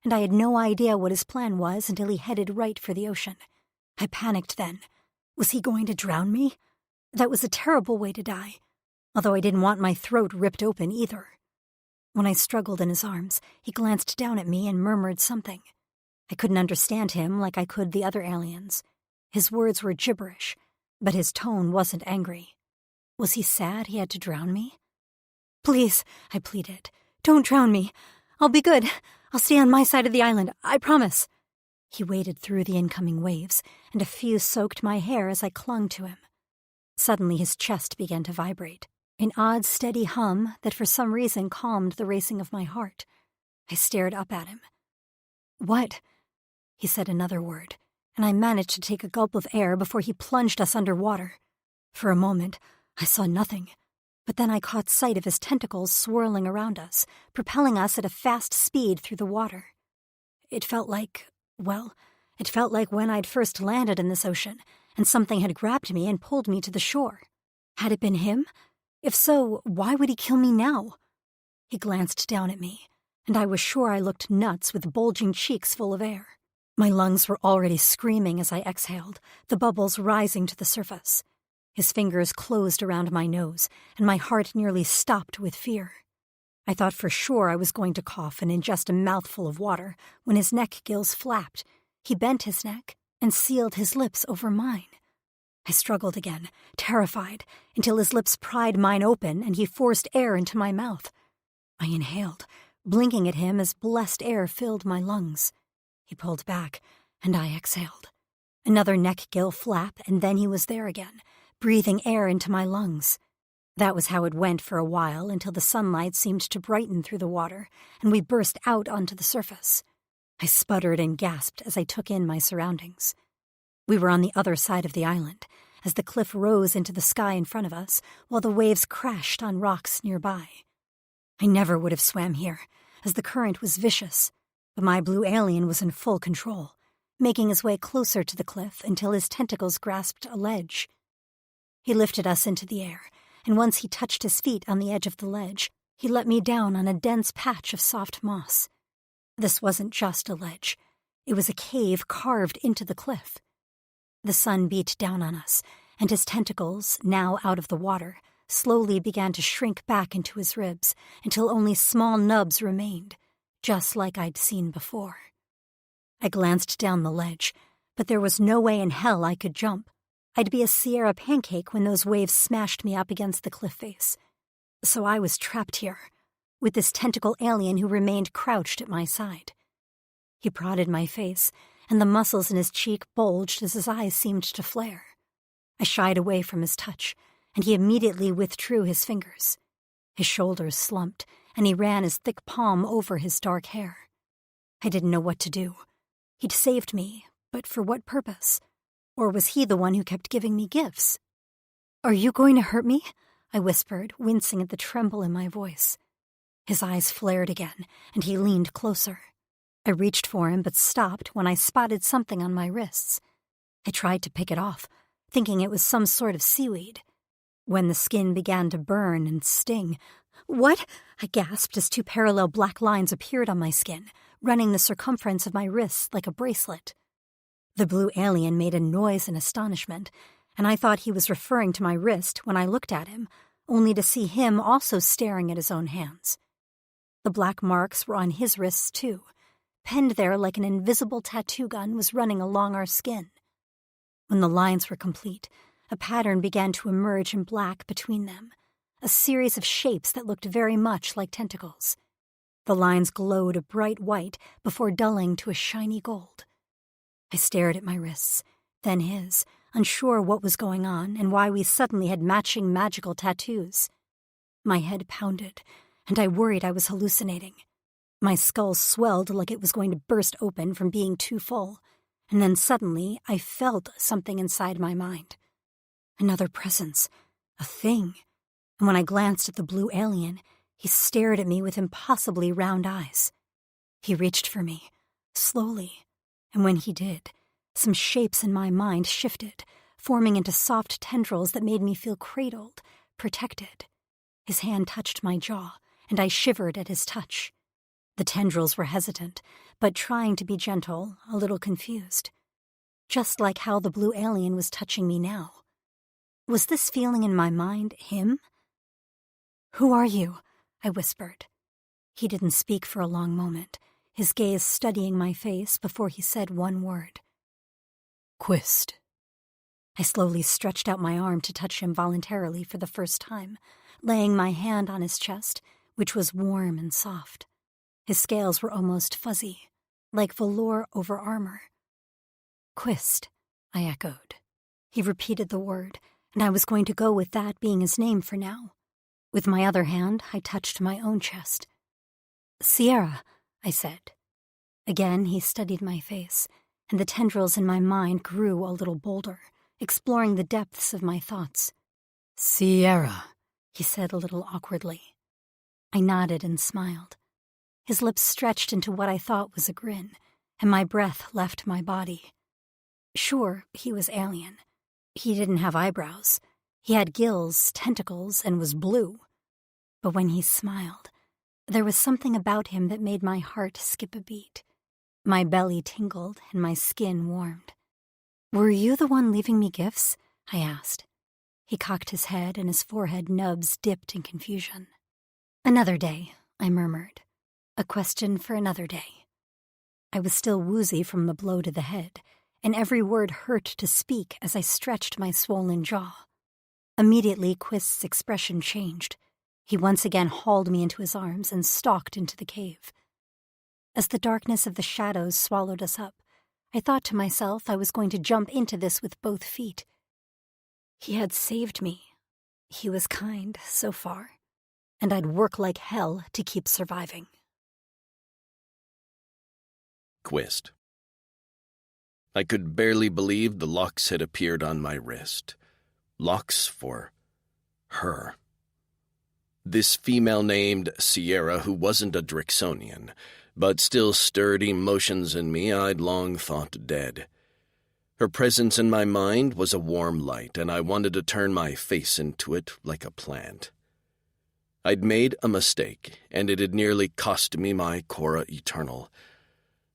and I had no idea what his plan was until he headed right for the ocean. I panicked then. Was he going to drown me? That was a terrible way to die, although I didn't want my throat ripped open either. When I struggled in his arms, he glanced down at me and murmured something. I couldn't understand him like I could the other aliens. His words were gibberish, but his tone wasn't angry. Was he sad he had to drown me? "Please," I pleaded, "don't drown me. I'll be good. I'll stay on my side of the island, I promise." He waded through the incoming waves, and a few soaked my hair as I clung to him. Suddenly his chest began to vibrate, an odd, steady hum that for some reason calmed the racing of my heart. I stared up at him. "What?" He said another word, and I managed to take a gulp of air before he plunged us underwater. For a moment, I saw nothing, but then I caught sight of his tentacles swirling around us, propelling us at a fast speed through the water. It felt like when I'd first landed in this ocean, and something had grabbed me and pulled me to the shore. Had it been him? If so, why would he kill me now? He glanced down at me, and I was sure I looked nuts with bulging cheeks full of air. My lungs were already screaming as I exhaled, the bubbles rising to the surface. His fingers closed around my nose, and my heart nearly stopped with fear. I thought for sure I was going to cough and ingest a mouthful of water when his neck gills flapped. He bent his neck and sealed his lips over mine. I struggled again, terrified, until his lips pried mine open and he forced air into my mouth. I inhaled, blinking at him as blessed air filled my lungs. He pulled back, and I exhaled. Another neck gill flap, and then he was there again, breathing air into my lungs. That was how it went for a while until the sunlight seemed to brighten through the water, and we burst out onto the surface. I sputtered and gasped as I took in my surroundings. We were on the other side of the island, as the cliff rose into the sky in front of us, while the waves crashed on rocks nearby. I never would have swam here, as the current was vicious, but my blue alien was in full control, making his way closer to the cliff until his tentacles grasped a ledge. He lifted us into the air, and once he touched his feet on the edge of the ledge, he let me down on a dense patch of soft moss. This wasn't just a ledge. It was a cave carved into the cliff. The sun beat down on us, and his tentacles, now out of the water, slowly began to shrink back into his ribs until only small nubs remained, just like I'd seen before. I glanced down the ledge, but there was no way in hell I could jump. I'd be a Sierra pancake when those waves smashed me up against the cliff face. So I was trapped here, with this tentacle alien who remained crouched at my side. He prodded my face, and the muscles in his cheek bulged as his eyes seemed to flare. I shied away from his touch, and he immediately withdrew his fingers. His shoulders slumped, and he ran his thick palm over his dark hair. I didn't know what to do. He'd saved me, but for what purpose? Or was he the one who kept giving me gifts? "Are you going to hurt me?" I whispered, wincing at the tremble in my voice. His eyes flared again, and he leaned closer. I reached for him but stopped when I spotted something on my wrists. I tried to pick it off, thinking it was some sort of seaweed. When the skin began to burn and sting, "What?" I gasped as two parallel black lines appeared on my skin, running the circumference of my wrists like a bracelet. The blue alien made a noise in astonishment, and I thought he was referring to my wrist when I looked at him, only to see him also staring at his own hands. The black marks were on his wrists too. Penned there like an invisible tattoo gun was running along our skin. When the lines were complete, a pattern began to emerge in black between them, a series of shapes that looked very much like tentacles. The lines glowed a bright white before dulling to a shiny gold. I stared at my wrists, then his, unsure what was going on and why we suddenly had matching magical tattoos. My head pounded, and I worried I was hallucinating. My skull swelled like it was going to burst open from being too full, and then suddenly I felt something inside my mind. Another presence, a thing, and when I glanced at the blue alien, he stared at me with impossibly round eyes. He reached for me, slowly, and when he did, some shapes in my mind shifted, forming into soft tendrils that made me feel cradled, protected. His hand touched my jaw, and I shivered at his touch. The tendrils were hesitant, but trying to be gentle, a little confused. Just like how the blue alien was touching me now. Was this feeling in my mind him? "Who are you?" I whispered. He didn't speak for a long moment, his gaze studying my face before he said one word. Quist. I slowly stretched out my arm to touch him voluntarily for the first time, laying my hand on his chest, which was warm and soft. His scales were almost fuzzy, like velour over armor. "Quist," I echoed. He repeated the word, and I was going to go with that being his name for now. With my other hand, I touched my own chest. "Sierra," I said. Again, he studied my face, and the tendrils in my mind grew a little bolder, exploring the depths of my thoughts. Sierra, he said a little awkwardly. I nodded and smiled. His lips stretched into what I thought was a grin, and my breath left my body. Sure, he was alien. He didn't have eyebrows. He had gills, tentacles, and was blue. But when he smiled, there was something about him that made my heart skip a beat. My belly tingled and my skin warmed. "Were you the one leaving me gifts?" I asked. He cocked his head and his forehead nubs dipped in confusion. "Another day," I murmured. "A question for another day." I was still woozy from the blow to the head, and every word hurt to speak as I stretched my swollen jaw. Immediately, Quist's expression changed. He once again hauled me into his arms and stalked into the cave. As the darkness of the shadows swallowed us up, I thought to myself I was going to jump into this with both feet. He had saved me. He was kind so far, and I'd work like hell to keep surviving. Quist. I could barely believe the locks had appeared on my wrist. Locks for her. This female named Sierra, who wasn't a Drixonian, but still stirred emotions in me I'd long thought dead. Her presence in my mind was a warm light, and I wanted to turn my face into it like a plant. I'd made a mistake, and it had nearly cost me my Cora Eternal.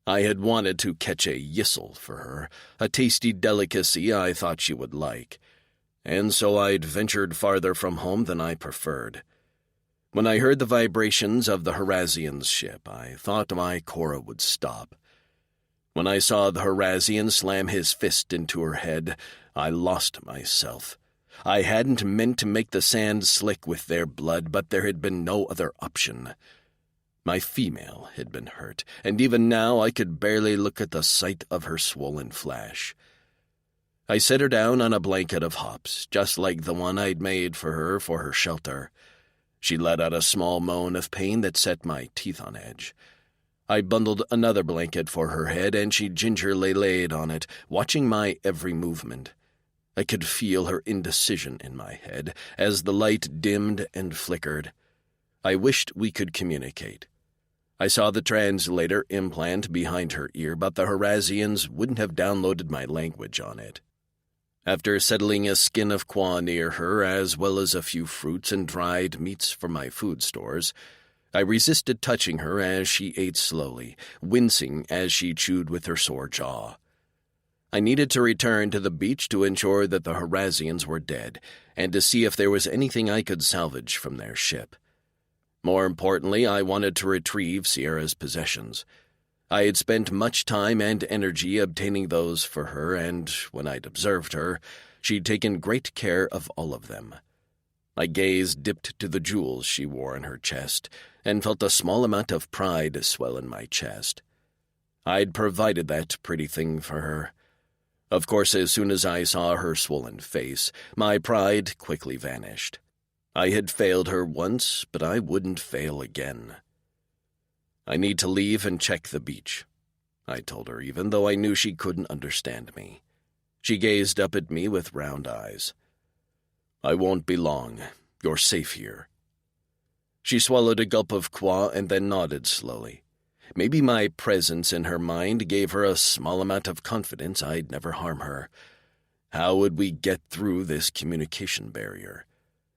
I had wanted to catch a yissel for her, a tasty delicacy I thought she would like, and so I'd ventured farther from home than I preferred. When I heard the vibrations of the Harazian's ship, I thought my Cora would stop. When I saw the Harazian slam his fist into her head, I lost myself. I hadn't meant to make the sand slick with their blood, but there had been no other option. My female had been hurt, and even now I could barely look at the sight of her swollen flesh. I set her down on a blanket of hops, just like the one I'd made for her shelter. She let out a small moan of pain that set my teeth on edge. I bundled another blanket for her head, and she gingerly laid on it, watching my every movement. I could feel her indecision in my head as the light dimmed and flickered. I wished we could communicate. I saw the translator implant behind her ear, but the Harazians wouldn't have downloaded my language on it. After settling a skin of quaw near her, as well as a few fruits and dried meats from my food stores, I resisted touching her as she ate slowly, wincing as she chewed with her sore jaw. I needed to return to the beach to ensure that the Harazians were dead, and to see if there was anything I could salvage from their ship. More importantly, I wanted to retrieve Sierra's possessions. I had spent much time and energy obtaining those for her, and when I'd observed her, she'd taken great care of all of them. My gaze dipped to the jewels she wore on her chest, and felt a small amount of pride swell in my chest. I'd provided that pretty thing for her. Of course, as soon as I saw her swollen face, my pride quickly vanished. I had failed her once, but I wouldn't fail again. "I need to leave and check the beach," I told her, even though I knew she couldn't understand me. She gazed up at me with round eyes. "I won't be long. You're safe here." She swallowed a gulp of quaw and then nodded slowly. Maybe my presence in her mind gave her a small amount of confidence I'd never harm her. How would we get through this communication barrier?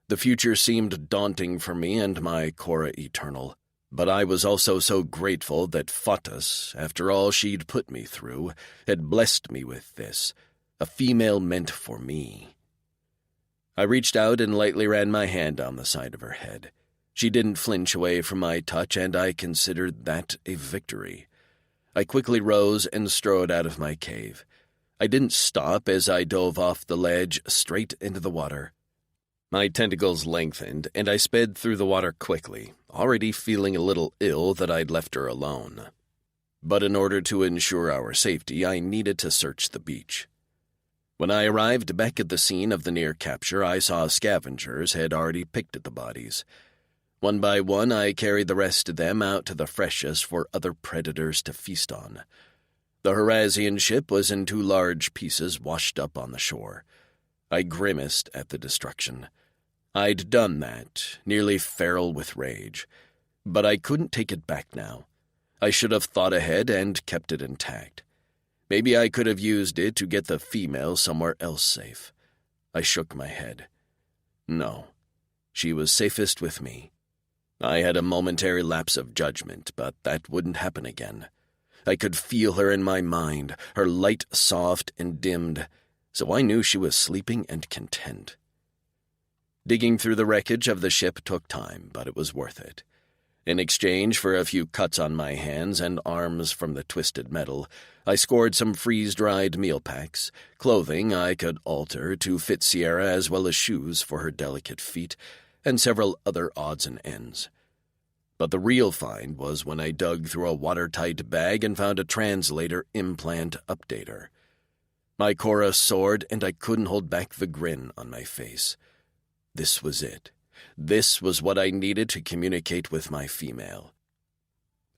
The future seemed daunting for me and my Cora Eternal. But I was also so grateful that Fatas, after all she'd put me through, had blessed me with this, a female meant for me. I reached out and lightly ran my hand down the side of her head. She didn't flinch away from my touch, and I considered that a victory. I quickly rose and strode out of my cave. I didn't stop as I dove off the ledge straight into the water. My tentacles lengthened, and I sped through the water quickly, already feeling a little ill that I'd left her alone. But in order to ensure our safety, I needed to search the beach. When I arrived back at the scene of the near capture, I saw scavengers had already picked at the bodies. One by one, I carried the rest of them out to the freshest for other predators to feast on. The Horazian ship was in 2 large pieces washed up on the shore. I grimaced at the destruction. I'd done that, nearly feral with rage. But I couldn't take it back now. I should have thought ahead and kept it intact. Maybe I could have used it to get the female somewhere else safe. I shook my head. No, she was safest with me. I had a momentary lapse of judgment, but that wouldn't happen again. I could feel her in my mind, her light soft and dimmed, so I knew she was sleeping and content. Digging through the wreckage of the ship took time, but it was worth it. In exchange for a few cuts on my hands and arms from the twisted metal, I scored some freeze-dried meal packs, clothing I could alter to fit Sierra as well as shoes for her delicate feet, and several other odds and ends. But the real find was when I dug through a watertight bag and found a translator implant updater. My chorus soared, and I couldn't hold back the grin on my face. This was it. This was what I needed to communicate with my female.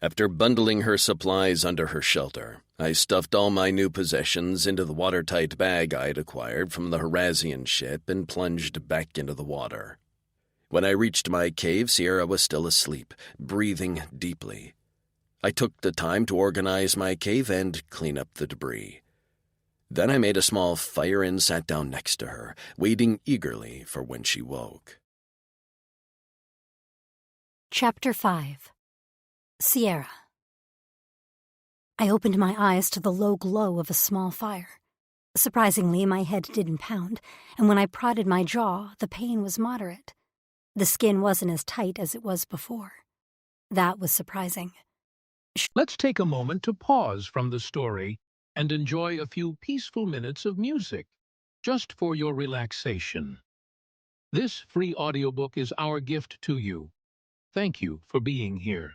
After bundling her supplies under her shelter, I stuffed all my new possessions into the watertight bag I'd acquired from the Horazian ship and plunged back into the water. When I reached my cave, Sierra was still asleep, breathing deeply. I took the time to organize my cave and clean up the debris. Then I made a small fire and sat down next to her, waiting eagerly for when she woke. Chapter 5. Sierra. I opened my eyes to the low glow of a small fire. Surprisingly, my head didn't pound, and when I prodded my jaw, the pain was moderate. The skin wasn't as tight as it was before. That was surprising. Let's take a moment to pause from the story and enjoy a few peaceful minutes of music, just for your relaxation. This free audiobook is our gift to you. Thank you for being here.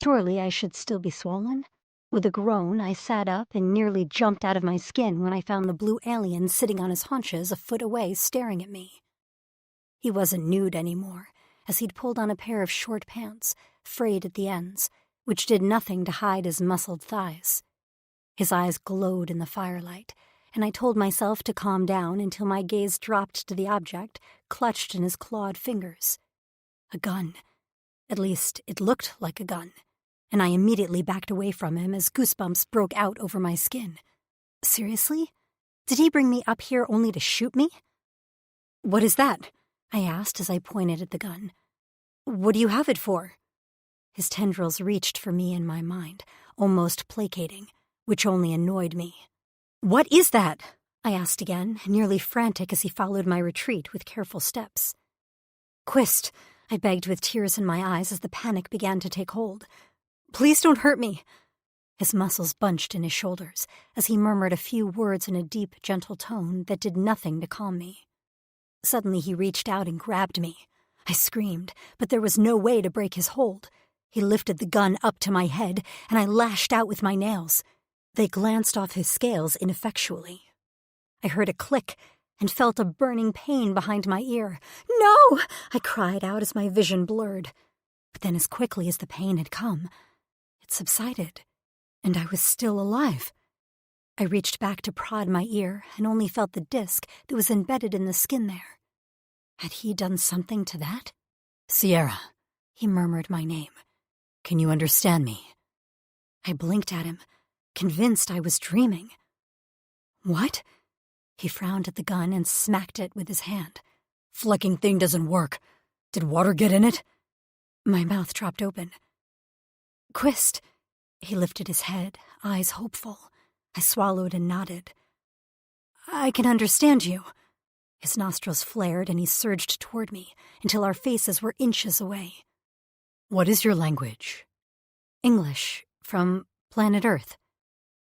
Surely I should still be swollen? With a groan, I sat up and nearly jumped out of my skin when I found the blue alien sitting on his haunches a foot away staring at me. He wasn't nude anymore, as he'd pulled on a pair of short pants, frayed at the ends, which did nothing to hide his muscled thighs. His eyes glowed in the firelight, and I told myself to calm down until my gaze dropped to the object clutched in his clawed fingers. A gun. At least, it looked like a gun, and I immediately backed away from him as goosebumps broke out over my skin. Seriously? Did he bring me up here only to shoot me? "What is that?" I asked as I pointed at the gun. "What do you have it for?" His tendrils reached for me in my mind, almost placating, which only annoyed me. "What is that?" I asked again, nearly frantic as he followed my retreat with careful steps. "Quist," I begged with tears in my eyes as the panic began to take hold. "Please don't hurt me." His muscles bunched in his shoulders as he murmured a few words in a deep, gentle tone that did nothing to calm me. Suddenly he reached out and grabbed me. I screamed, but there was no way to break his hold. He lifted the gun up to my head, and I lashed out with my nails. They glanced off his scales ineffectually. I heard a click and felt a burning pain behind my ear. "No!" I cried out as my vision blurred. But then as quickly as the pain had come, it subsided, and I was still alive. I reached back to prod my ear and only felt the disc that was embedded in the skin there. Had he done something to that? Sierra, He murmured my name. can you understand me? I blinked at him, convinced I was dreaming. "What?" He frowned at the gun and smacked it with his hand. Flecking thing doesn't work. Did water get in it? My mouth dropped open. "Quist." He lifted his head, eyes hopeful. I swallowed and nodded. "I can understand you." His nostrils flared and he surged toward me until our faces were inches away. What is your language? "English, from planet Earth."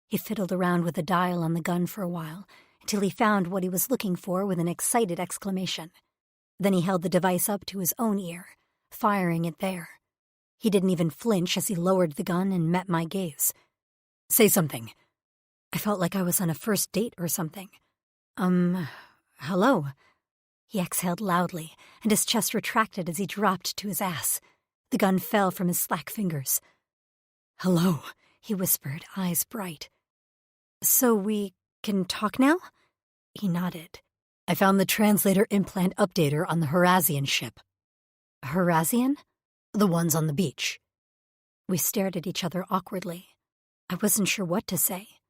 He fiddled around with the dial on the gun for a while until he found what he was looking for with an excited exclamation. Then he held the device up to his own ear, firing it there. He didn't even flinch as he lowered the gun and met my gaze. Say something. I felt like I was on a first date or something. Hello." He exhaled loudly, and his chest retracted as he dropped to his ass. The gun fell from his slack fingers. Hello, he whispered, eyes bright. "So we can talk now?" He nodded. I found the translator implant updater on the Horazian ship. Horazian? The ones on the beach. We stared at each other awkwardly. I wasn't sure what to say.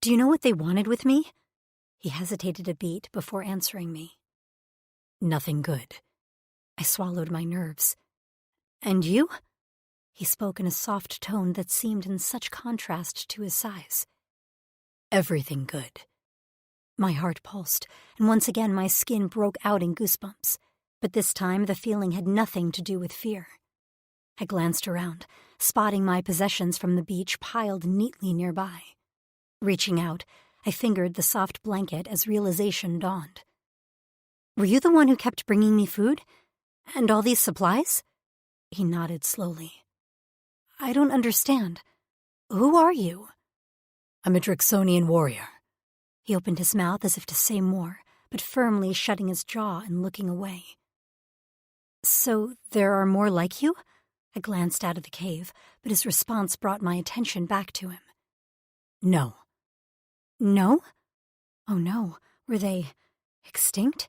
"Do you know what they wanted with me?" He hesitated a beat before answering me. Nothing good. I swallowed my nerves. "And you?" He spoke in a soft tone that seemed in such contrast to his size. Everything good. My heart pulsed, and once again my skin broke out in goosebumps, but this time the feeling had nothing to do with fear. I glanced around, spotting my possessions from the beach piled neatly nearby. Reaching out, I fingered the soft blanket as realization dawned. "Were you the one who kept bringing me food? And all these supplies?" He nodded slowly. "I don't understand. Who are you?" I'm a Drixonian warrior. He opened his mouth as if to say more, but firmly shutting his jaw and looking away. "So there are more like you?" I glanced out of the cave, but his response brought my attention back to him. No. "No? Oh no, were they extinct?"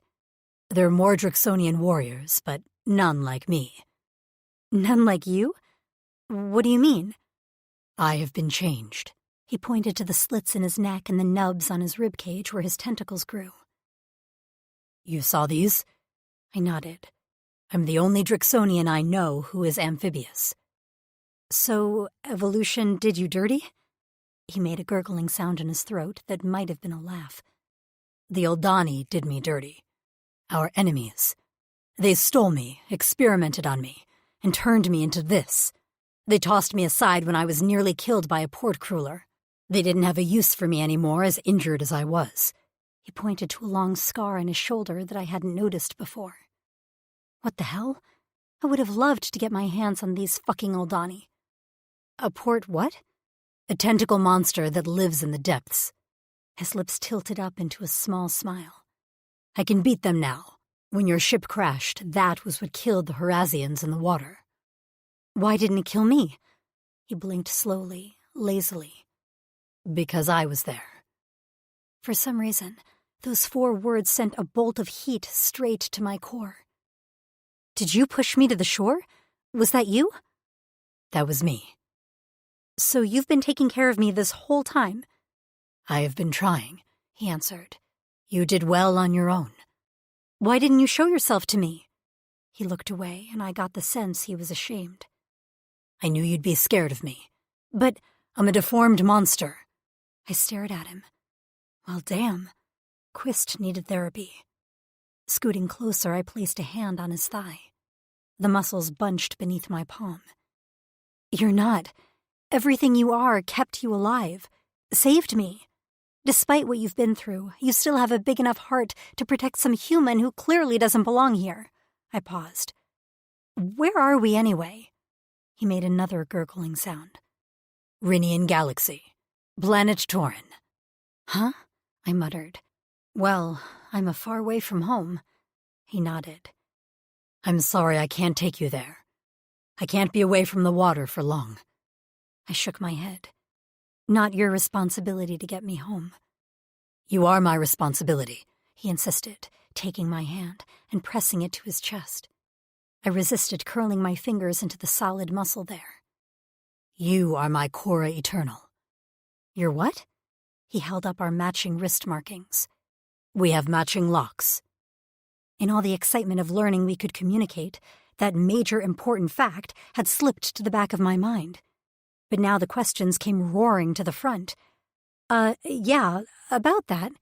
There are more Drixonian warriors, but none like me. "None like you? What do you mean?" I have been changed. He pointed to the slits in his neck and the nubs on his ribcage where his tentacles grew. You saw these? I nodded. I'm the only Drixonian I know who is amphibious. So evolution did you dirty? He made a gurgling sound in his throat that might have been a laugh. The Eldani did me dirty. Our enemies. They stole me, experimented on me, and turned me into this. They tossed me aside when I was nearly killed by a port cruiler. They didn't have a use for me anymore, as injured as I was. He pointed to a long scar on his shoulder that I hadn't noticed before. What the hell? I would have loved to get my hands on these fucking Eldani. A port what? A tentacle monster that lives in the depths. His lips tilted up into a small smile. I can beat them now. When your ship crashed, that was what killed the Horazians in the water. Why didn't it kill me? He blinked slowly, lazily. Because I was there. For some reason, those 4 words sent a bolt of heat straight to my core. Did you push me to the shore? Was that you? That was me. So you've been taking care of me this whole time? I have been trying, he answered. You did well on your own. Why didn't you show yourself to me? He looked away, and I got the sense he was ashamed. I knew you'd be scared of me. But I'm a deformed monster. I stared at him. Well, damn. Quist needed therapy. Scooting closer, I placed a hand on his thigh. The muscles bunched beneath my palm. You're not. Everything you are kept you alive. Saved me. Despite what you've been through, you still have a big enough heart to protect some human who clearly doesn't belong here. I paused. Where are we anyway? He made another gurgling sound. Rinian Galaxy. Planet Torin. Huh? I muttered. Well, I'm a far way from home. He nodded. I'm sorry I can't take you there. I can't be away from the water for long. I shook my head. Not your responsibility to get me home. You are my responsibility, he insisted, taking my hand and pressing it to his chest. I resisted, curling my fingers into the solid muscle there. You are my Cora Eternal. Your what? He held up our matching wrist markings. We have matching locks. In all the excitement of learning we could communicate, that major important fact had slipped to the back of my mind. But now the questions came roaring to the front. Yeah, about that.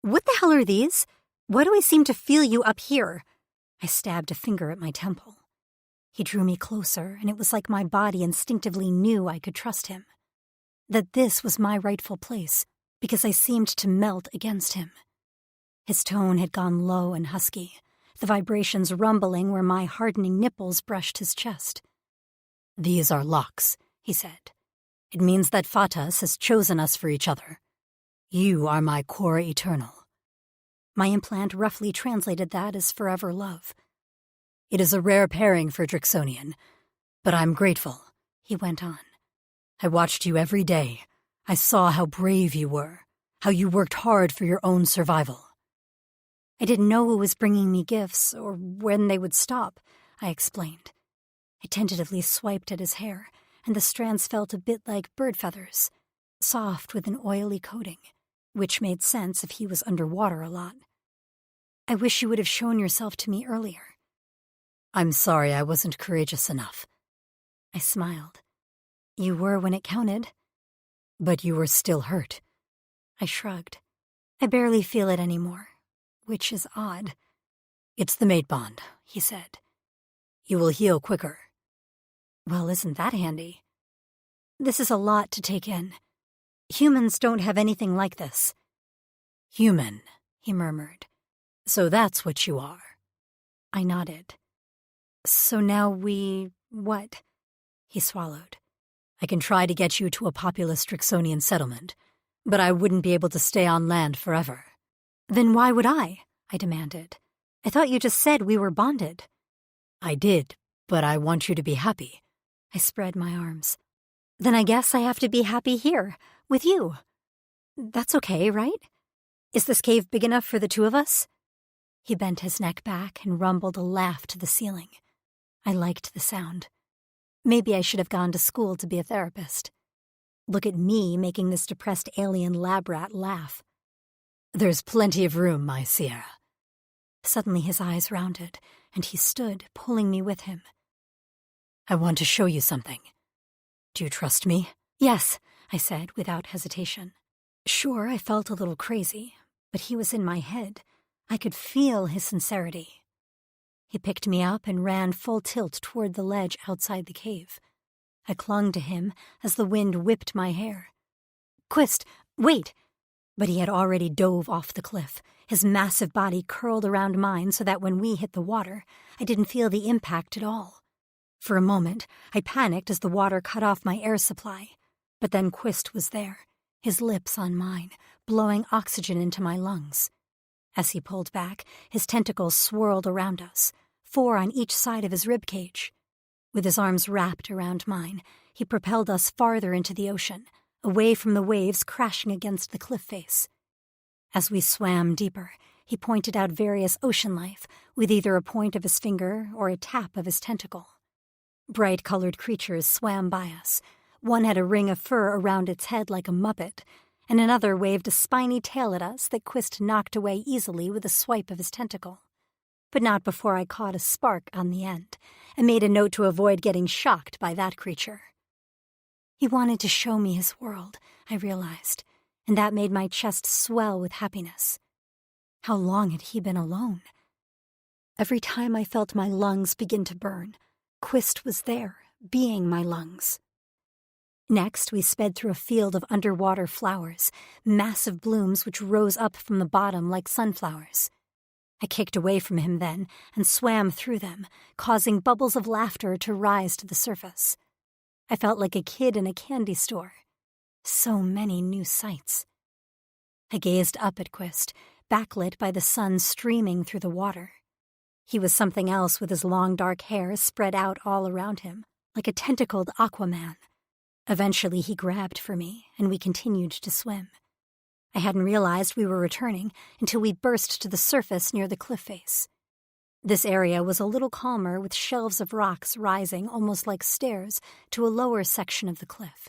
What the hell are these? Why do I seem to feel you up here? I stabbed a finger at my temple. He drew me closer, and it was like my body instinctively knew I could trust him. That this was my rightful place, because I seemed to melt against him. His tone had gone low and husky, the vibrations rumbling where my hardening nipples brushed his chest. These are locks, he said. It means that Fatas has chosen us for each other. You are my Cora Eternal. My implant roughly translated that as forever love. It is a rare pairing for Drixonian, but I'm grateful, he went on. I watched you every day. I saw how brave you were, how you worked hard for your own survival. I didn't know who was bringing me gifts or when they would stop, I explained. I tentatively swiped at his hair, and the strands felt a bit like bird feathers, soft with an oily coating, which made sense if he was underwater a lot. I wish you would have shown yourself to me earlier. I'm sorry I wasn't courageous enough. I smiled. You were when it counted. But you were still hurt. I shrugged. I barely feel it anymore, which is odd. It's the mate bond, he said. You will heal quicker. Well, isn't that handy? This is a lot to take in. Humans don't have anything like this. Human, he murmured. So that's what you are. I nodded. So now what? He swallowed. I can try to get you to a populous Drixonian settlement, but I wouldn't be able to stay on land forever. Then why would I demanded. I thought you just said we were bonded. I did, but I want you to be happy. I spread my arms. Then I guess I have to be happy here, with you. That's okay, right? Is this cave big enough for the two of us? He bent his neck back and rumbled a laugh to the ceiling. I liked the sound. Maybe I should have gone to school to be a therapist. Look at me making this depressed alien lab rat laugh. There's plenty of room, my Sierra. Suddenly his eyes rounded, and he stood, pulling me with him. I want to show you something. Do you trust me? Yes, I said without hesitation. Sure, I felt a little crazy, but he was in my head. I could feel his sincerity. He picked me up and ran full tilt toward the ledge outside the cave. I clung to him as the wind whipped my hair. Quist, wait! But he had already dove off the cliff, his massive body curled around mine so that when we hit the water, I didn't feel the impact at all. For a moment, I panicked as the water cut off my air supply, but then Quist was there, his lips on mine, blowing oxygen into my lungs. As he pulled back, his tentacles swirled around us, 4 on each side of his ribcage. With his arms wrapped around mine, he propelled us farther into the ocean, away from the waves crashing against the cliff face. As we swam deeper, he pointed out various ocean life with either a point of his finger or a tap of his tentacle. Bright-colored creatures swam by us. One had a ring of fur around its head like a muppet, and another waved a spiny tail at us that Quist knocked away easily with a swipe of his tentacle. But not before I caught a spark on the end, and made a note to avoid getting shocked by that creature. He wanted to show me his world, I realized, and that made my chest swell with happiness. How long had he been alone? Every time I felt my lungs begin to burn, Quist was there, being my lungs. Next, we sped through a field of underwater flowers, massive blooms which rose up from the bottom like sunflowers. I kicked away from him then and swam through them, causing bubbles of laughter to rise to the surface. I felt like a kid in a candy store. So many new sights. I gazed up at Quist, backlit by the sun streaming through the water. He was something else with his long dark hair spread out all around him, like a tentacled Aquaman. Eventually he grabbed for me, and we continued to swim. I hadn't realized we were returning until we burst to the surface near the cliff face. This area was a little calmer with shelves of rocks rising almost like stairs to a lower section of the cliff.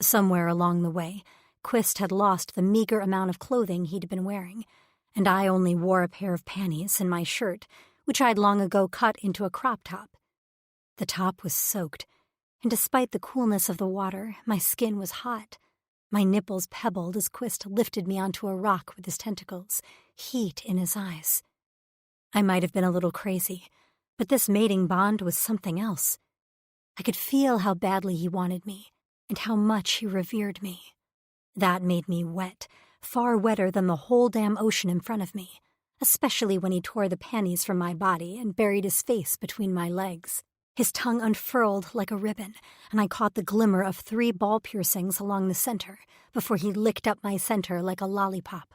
Somewhere along the way, Quist had lost the meager amount of clothing he'd been wearing, and I only wore a pair of panties and my shirt, which I'd long ago cut into a crop top. The top was soaked, and despite the coolness of the water, my skin was hot. My nipples pebbled as Quist lifted me onto a rock with his tentacles, heat in his eyes. I might have been a little crazy, but this mating bond was something else. I could feel how badly he wanted me, and how much he revered me. That made me wet, far wetter than the whole damn ocean in front of me, especially when he tore the panties from my body and buried his face between my legs. His tongue unfurled like a ribbon, and I caught the glimmer of 3 ball piercings along the center before he licked up my center like a lollipop.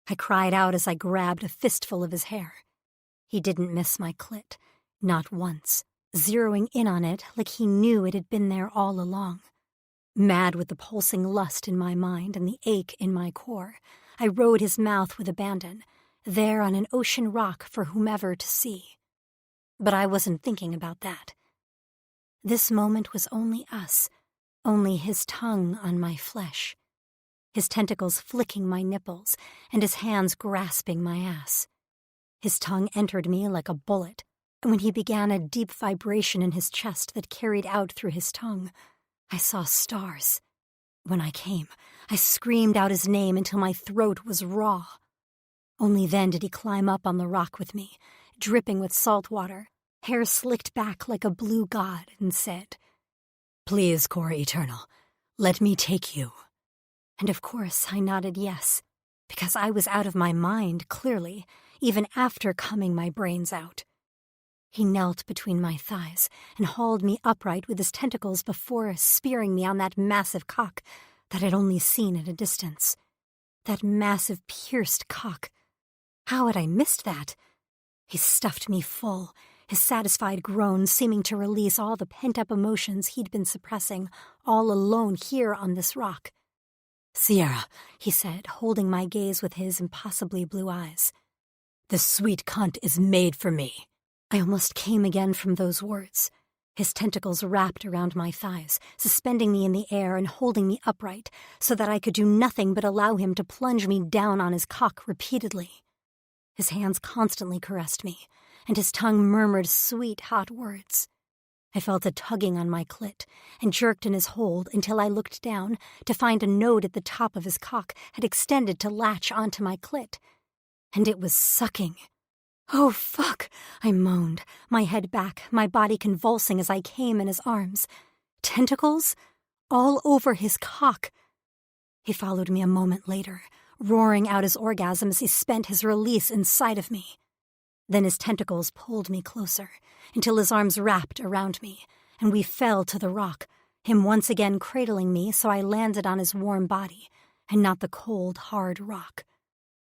I cried out as I grabbed a fistful of his hair. He didn't miss my clit, not once, zeroing in on it like he knew it had been there all along. Mad with the pulsing lust in my mind and the ache in my core, I rode his mouth with abandon, there on an ocean rock for whomever to see. But I wasn't thinking about that. This moment was only us, only his tongue on my flesh, his tentacles flicking my nipples and his hands grasping my ass. His tongue entered me like a bullet, and when he began a deep vibration in his chest that carried out through his tongue, I saw stars. When I came, I screamed out his name until my throat was raw. Only then did he climb up on the rock with me, dripping with salt water, hair slicked back like a blue god, and said, "Please, Core Eternal, let me take you." And of course I nodded yes, because I was out of my mind, clearly, even after cumming my brains out. He knelt between my thighs and hauled me upright with his tentacles before spearing me on that massive cock that I'd only seen at a distance. That massive pierced cock. How had I missed that? He stuffed me full, his satisfied groans seeming to release all the pent-up emotions he'd been suppressing all alone here on this rock. "Sierra," he said, holding my gaze with his impossibly blue eyes. "The sweet cunt is made for me." I almost came again from those words. His tentacles wrapped around my thighs, suspending me in the air and holding me upright so that I could do nothing but allow him to plunge me down on his cock repeatedly. His hands constantly caressed me, and his tongue murmured sweet, hot words. I felt a tugging on my clit and jerked in his hold until I looked down to find a node at the top of his cock had extended to latch onto my clit, and it was sucking. "Oh, fuck," I moaned, my head back, my body convulsing as I came in his arms. Tentacles? All over his cock. He followed me a moment later, roaring out his orgasm as he spent his release inside of me. Then his tentacles pulled me closer, until his arms wrapped around me, and we fell to the rock, him once again cradling me so I landed on his warm body, and not the cold, hard rock.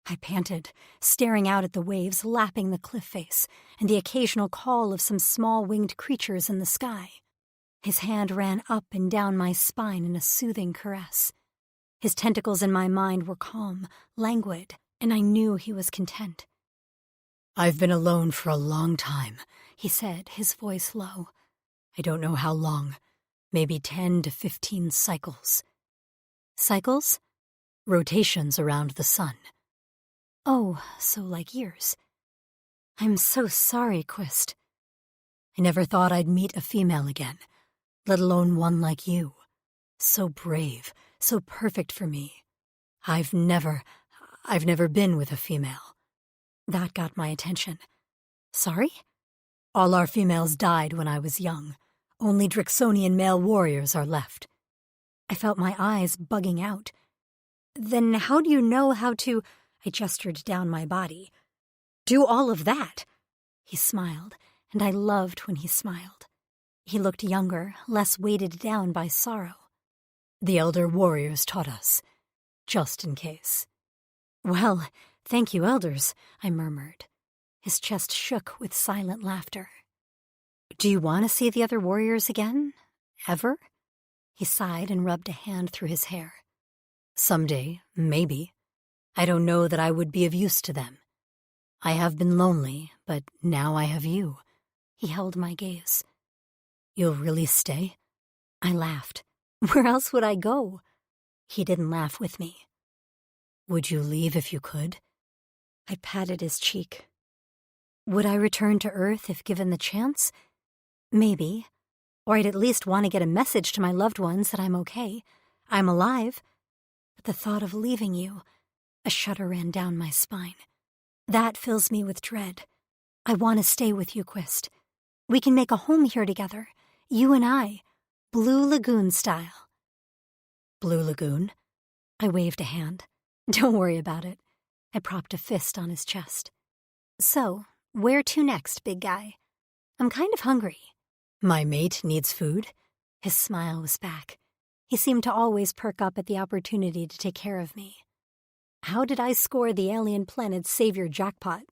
I panted, staring out at the waves lapping the cliff face, and the occasional call of some small winged creatures in the sky. His hand ran up and down my spine in a soothing caress. His tentacles in my mind were calm, languid, and I knew he was content. "I've been alone for a long time," he said, his voice low. "I don't know how long. Maybe 10 to 15 cycles." Cycles? Rotations around the sun. Oh, so like years. I'm so sorry, Quist. I never thought I'd meet a female again, let alone one like you. So brave, so perfect for me. I've never been with a female. That got my attention. Sorry? All our females died when I was young. Only Drixonian male warriors are left. I felt my eyes bugging out. Then how do you know how to... I gestured down my body. Do all of that? He smiled, and I loved when he smiled. He looked younger, less weighted down by sorrow. The elder warriors taught us, just in case. Well, thank you, elders, I murmured. His chest shook with silent laughter. Do you want to see the other warriors again? Ever? He sighed and rubbed a hand through his hair. Someday, maybe. I don't know that I would be of use to them. I have been lonely, but now I have you. He held my gaze. You'll really stay? I laughed. Where else would I go? He didn't laugh with me. Would you leave if you could? I patted his cheek. Would I return to Earth if given the chance? Maybe. Or I'd at least want to get a message to my loved ones that I'm okay. I'm alive. But the thought of leaving you, a shudder ran down my spine. That fills me with dread. I want to stay with you, Quist. We can make a home here together, you and I, Blue Lagoon style. Blue Lagoon? I waved a hand. Don't worry about it. I propped a fist on his chest. So, where to next, big guy? I'm kind of hungry. My mate needs food? His smile was back. He seemed to always perk up at the opportunity to take care of me. How did I score the alien planet's savior jackpot?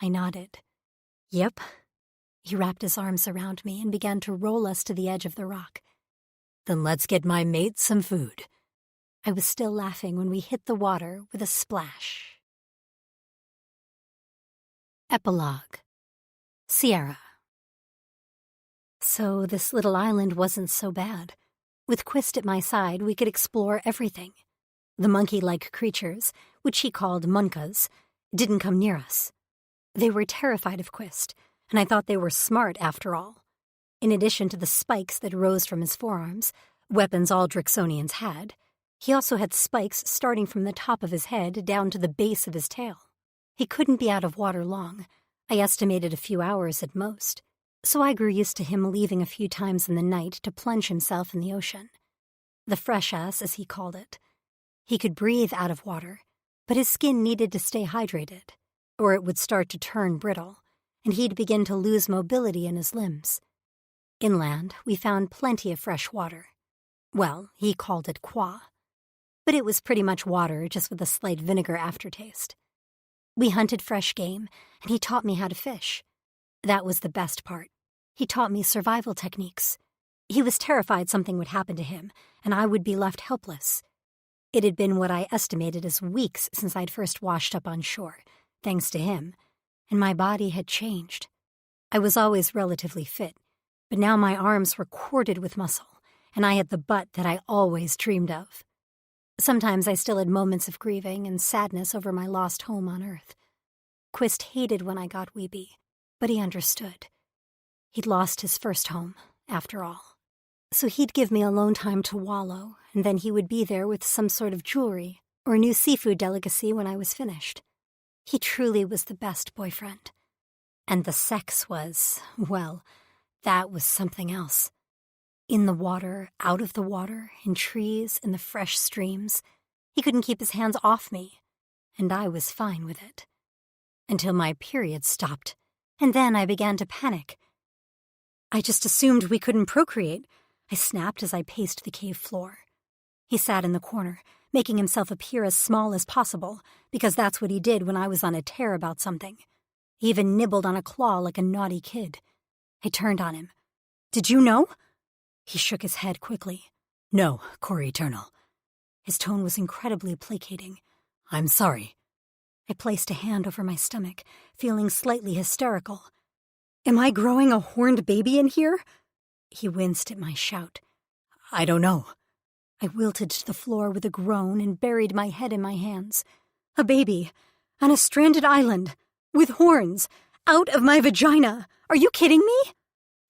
I nodded. Yep. He wrapped his arms around me and began to roll us to the edge of the rock. Then let's get my mate some food. I was still laughing when we hit the water with a splash. Epilogue. Sierra. So this little island wasn't so bad. With Quist at my side, we could explore everything. The monkey-like creatures, which he called munkas, didn't come near us. They were terrified of Quist, and I thought they were smart after all. In addition to the spikes that rose from his forearms, weapons all Drixonians had, he also had spikes starting from the top of his head down to the base of his tail. He couldn't be out of water long. I estimated a few hours at most. So I grew used to him leaving a few times in the night to plunge himself in the ocean. The fresh-ass, as he called it. He could breathe out of water, but his skin needed to stay hydrated, or it would start to turn brittle, and he'd begin to lose mobility in his limbs. Inland, we found plenty of fresh water. Well, he called it qua. But it was pretty much water, just with a slight vinegar aftertaste. We hunted fresh game, and he taught me how to fish. That was the best part. He taught me survival techniques. He was terrified something would happen to him, and I would be left helpless. It had been what I estimated as weeks since I'd first washed up on shore, thanks to him, and my body had changed. I was always relatively fit, but now my arms were corded with muscle, and I had the butt that I always dreamed of. Sometimes I still had moments of grieving and sadness over my lost home on Earth. Quist hated when I got weepy, but he understood. He'd lost his first home, after all. So he'd give me alone time to wallow, and then he would be there with some sort of jewelry or a new seafood delicacy when I was finished. He truly was the best boyfriend. And the sex was, well, that was something else. In the water, out of the water, in trees, in the fresh streams, he couldn't keep his hands off me, and I was fine with it. until my period stopped, and then I began to panic. I just assumed we couldn't procreate, I snapped as I paced the cave floor. He sat in the corner, making himself appear as small as possible, because that's what he did when I was on a tear about something. He even nibbled on a claw like a naughty kid. I turned on him. Did you know? He shook his head quickly. No, Core Eternal. His tone was incredibly placating. I'm sorry. I placed a hand over my stomach, feeling slightly hysterical. Am I growing a horned baby in here? He winced at my shout. I don't know. I wilted to the floor with a groan and buried my head in my hands. A baby, on a stranded island, with horns, out of my vagina. Are you kidding me?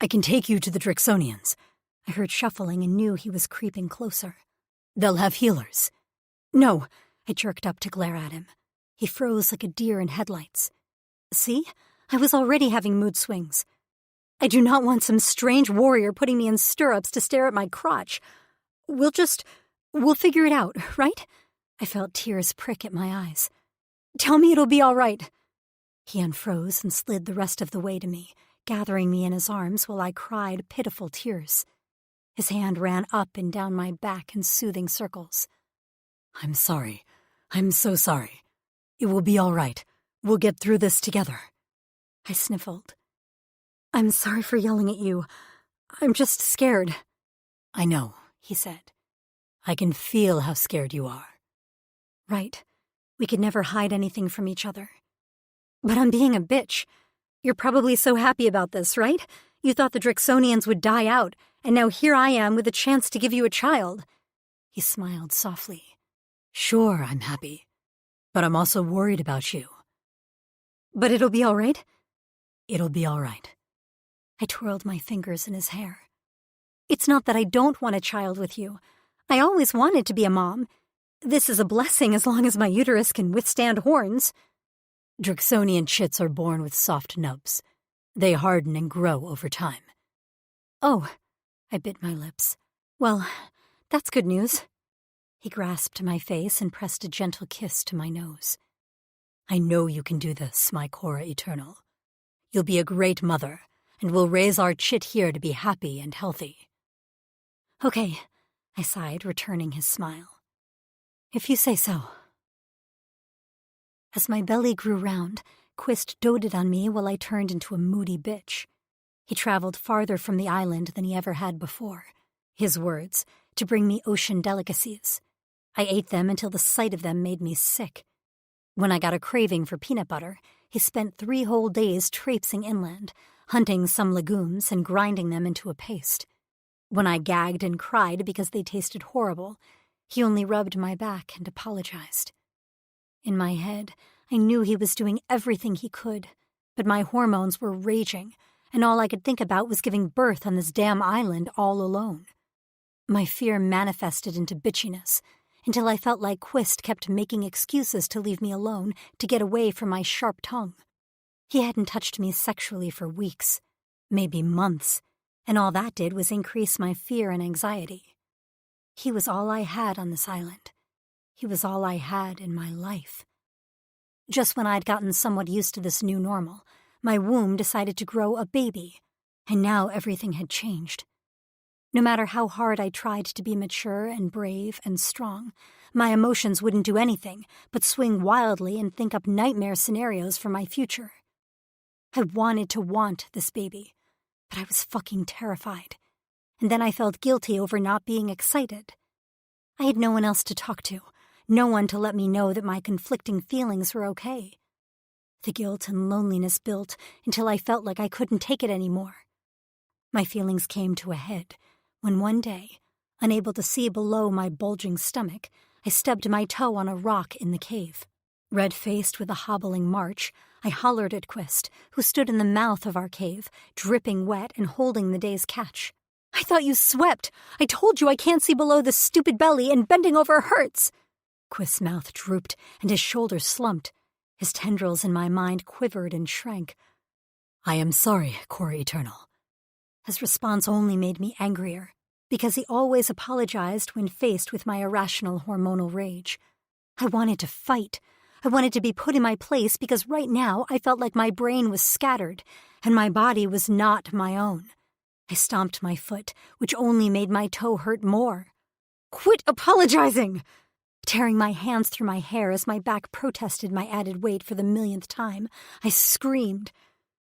I can take you to the Drixonians. I heard shuffling and knew he was creeping closer. They'll have healers. No, I jerked up to glare at him. He froze like a deer in headlights. See? I was already having mood swings. I do not want some strange warrior putting me in stirrups to stare at my crotch. We'll figure it out, right? I felt tears prick at my eyes. Tell me it'll be all right. He unfroze and slid the rest of the way to me, gathering me in his arms while I cried pitiful tears. His hand ran up and down my back in soothing circles. I'm sorry. I'm so sorry. It will be all right. We'll get through this together. I sniffled. I'm sorry for yelling at you. I'm just scared. I know, he said. I can feel how scared you are. Right. We could never hide anything from each other. But I'm being a bitch. You're probably so happy about this, right? You thought the Drixonians would die out, and now here I am with a chance to give you a child. He smiled softly. Sure, I'm happy. But I'm also worried about you. But it'll be all right? It'll be all right. I twirled my fingers in his hair. It's not that I don't want a child with you. I always wanted to be a mom. This is a blessing as long as my uterus can withstand horns. Drixonian chits are born with soft nubs. They harden and grow over time. Oh, I bit my lips. Well, that's good news. He grasped my face and pressed a gentle kiss to my nose. I know you can do this, my Cora Eternal. You'll be a great mother, and we'll raise our chit here to be happy and healthy. Okay, I sighed, returning his smile. If you say so. As my belly grew round, Quist doted on me while I turned into a moody bitch. He traveled farther from the island than he ever had before. His words, to bring me ocean delicacies. I ate them until the sight of them made me sick. When I got a craving for peanut butter, he spent 3 whole days traipsing inland, hunting some legumes and grinding them into a paste. When I gagged and cried because they tasted horrible, he only rubbed my back and apologized. In my head, I knew he was doing everything he could, but my hormones were raging, and all I could think about was giving birth on this damn island all alone. My fear manifested into bitchiness, until I felt like Quist kept making excuses to leave me alone to get away from my sharp tongue. He hadn't touched me sexually for weeks, maybe months, and all that did was increase my fear and anxiety. He was all I had on this island. He was all I had in my life. Just when I'd gotten somewhat used to this new normal, my womb decided to grow a baby, and now everything had changed. No matter how hard I tried to be mature and brave and strong, my emotions wouldn't do anything but swing wildly and think up nightmare scenarios for my future. I wanted to want this baby, but I was fucking terrified. And then I felt guilty over not being excited. I had no one else to talk to, no one to let me know that my conflicting feelings were okay. The guilt and loneliness built until I felt like I couldn't take it anymore. My feelings came to a head when one day, unable to see below my bulging stomach, I stubbed my toe on a rock in the cave. Red-faced with a hobbling march, I hollered at Quist, who stood in the mouth of our cave, dripping wet and holding the day's catch. I thought you swept. I told you I can't see below this stupid belly, and bending over hurts. Quist's mouth drooped, and his shoulders slumped. His tendrils in my mind quivered and shrank. I am sorry, Cora Eternal. His response only made me angrier, because he always apologized when faced with my irrational hormonal rage. I wanted to fight. I wanted to be put in my place because right now I felt like my brain was scattered and my body was not my own. I stomped my foot, which only made my toe hurt more. "Quit apologizing!" Tearing my hands through my hair as my back protested my added weight for the millionth time, I screamed.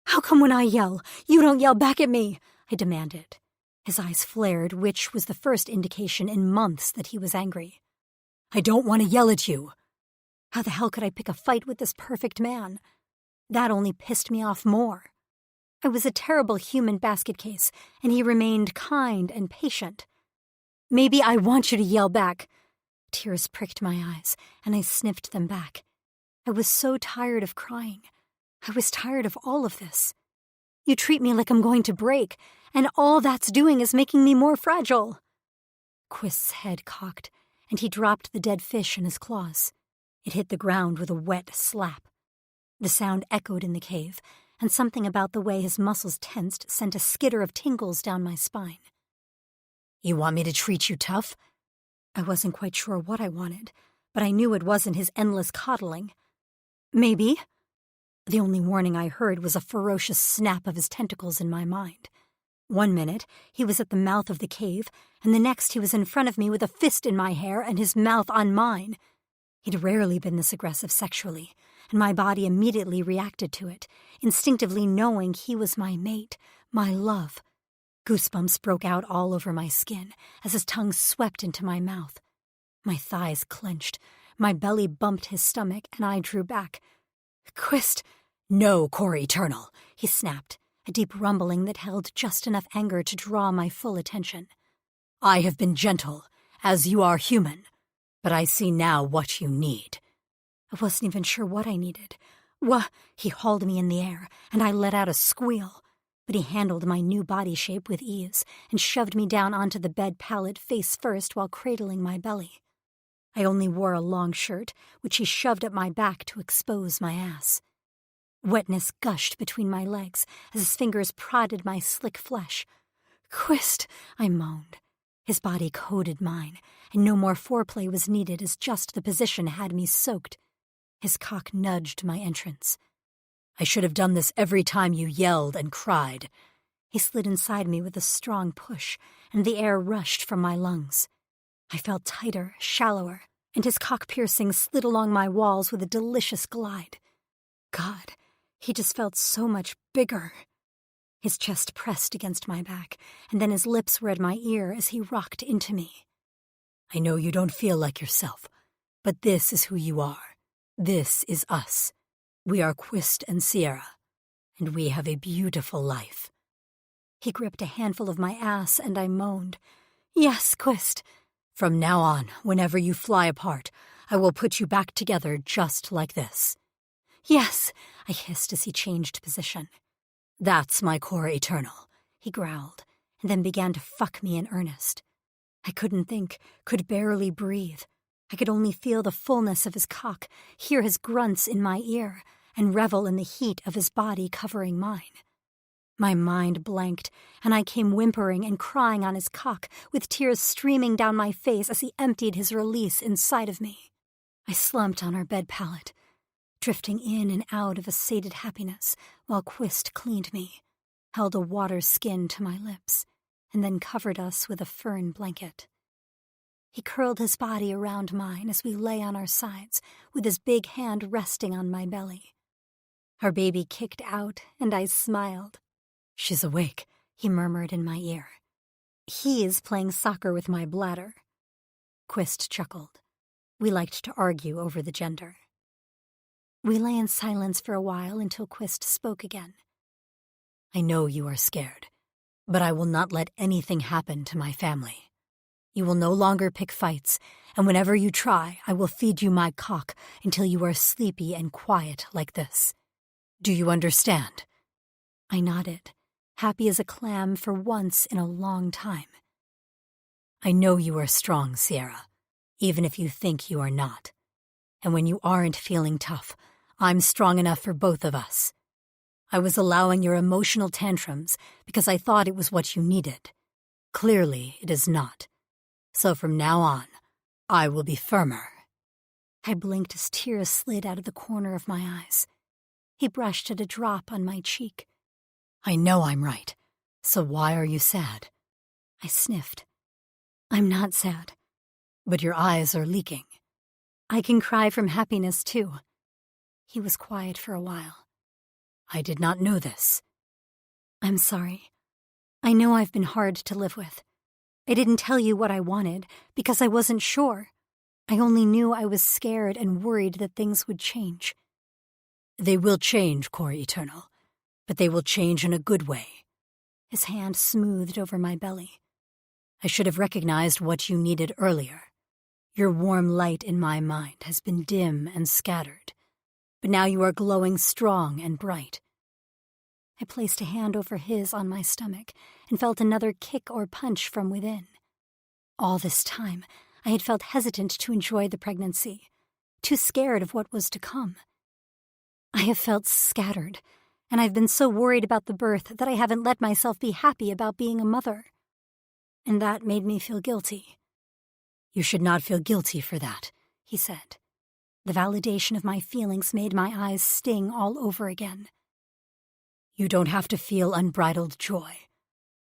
"How come when I yell, you don't yell back at me?" I demanded. His eyes flared, which was the first indication in months that he was angry. "I don't want to yell at you." How the hell could I pick a fight with this perfect man? That only pissed me off more. I was a terrible human basket case, and he remained kind and patient. "Maybe I want you to yell back." Tears pricked my eyes, and I sniffed them back. I was so tired of crying. I was tired of all of this. You treat me like I'm going to break, and all that's doing is making me more fragile. Quist's head cocked, and he dropped the dead fish in his claws. It hit the ground with a wet slap. The sound echoed in the cave, and something about the way his muscles tensed sent a skitter of tingles down my spine. "You want me to treat you tough?" I wasn't quite sure what I wanted, but I knew it wasn't his endless coddling. "Maybe." The only warning I heard was a ferocious snap of his tentacles in my mind. One minute, he was at the mouth of the cave, and the next he was in front of me with a fist in my hair and his mouth on mine. He'd rarely been this aggressive sexually, and my body immediately reacted to it, instinctively knowing he was my mate, my love. Goosebumps broke out all over my skin as his tongue swept into my mouth. My thighs clenched, my belly bumped his stomach, and I drew back. "Quist!" "No, core eternal," he snapped, a deep rumbling that held just enough anger to draw my full attention. "I have been gentle, as you are human, but I see now what you need." I wasn't even sure what I needed. He hauled me in the air, and I let out a squeal. But he handled my new body shape with ease and shoved me down onto the bed pallet face first while cradling my belly. I only wore a long shirt, which he shoved up my back to expose my ass. Wetness gushed between my legs as his fingers prodded my slick flesh. "Quist," I moaned. His body coated mine, and no more foreplay was needed as just the position had me soaked. His cock nudged my entrance. "I should have done this every time you yelled and cried." He slid inside me with a strong push, and the air rushed from my lungs. I felt tighter, shallower, and his cock-piercing slid along my walls with a delicious glide. God, he just felt so much bigger. His chest pressed against my back, and then his lips were at my ear as he rocked into me. "I know you don't feel like yourself, but this is who you are. This is us. We are Quist and Sierra, and we have a beautiful life." He gripped a handful of my ass, and I moaned. "Yes, Quist." "From now on, whenever you fly apart, I will put you back together just like this." "Yes," I hissed as he changed position. "That's my core eternal," he growled, and then began to fuck me in earnest. I couldn't think, could barely breathe. I could only feel the fullness of his cock, hear his grunts in my ear, and revel in the heat of his body covering mine. My mind blanked, and I came whimpering and crying on his cock, with tears streaming down my face as he emptied his release inside of me. I slumped on our bed pallet, drifting in and out of a sated happiness while Quist cleaned me, held a water skin to my lips, and then covered us with a fern blanket. He curled his body around mine as we lay on our sides, with his big hand resting on my belly. Our baby kicked out, and I smiled. "She's awake," he murmured in my ear. "He is playing soccer with my bladder." Quist chuckled. We liked to argue over the gender. We lay in silence for a while until Quist spoke again. "I know you are scared, but I will not let anything happen to my family. You will no longer pick fights, and whenever you try, I will feed you my cock until you are sleepy and quiet like this. Do you understand?" I nodded, happy as a clam for once in a long time. "I know you are strong, Sierra, even if you think you are not. And when you aren't feeling tough, I'm strong enough for both of us. I was allowing your emotional tantrums because I thought it was what you needed. Clearly, it is not. So from now on, I will be firmer." I blinked as tears slid out of the corner of my eyes. He brushed at a drop on my cheek. I know I'm right, so why are you sad? I sniffed. I'm not sad. But your eyes are leaking. I can cry from happiness, too. He was quiet for a while. I did not know this. I'm sorry. I know I've been hard to live with. I didn't tell you what I wanted because I wasn't sure. I only knew I was scared and worried that things would change. They will change, Core Eternal, but they will change in a good way. His hand smoothed over my belly. I should have recognized what you needed earlier. Your warm light in my mind has been dim and scattered, but now you are glowing strong and bright. I placed a hand over his on my stomach and felt another kick or punch from within. All this time, I had felt hesitant to enjoy the pregnancy, too scared of what was to come. I have felt scattered, and I've been so worried about the birth that I haven't let myself be happy about being a mother. And that made me feel guilty. You should not feel guilty for that, he said. The validation of my feelings made my eyes sting all over again. You don't have to feel unbridled joy.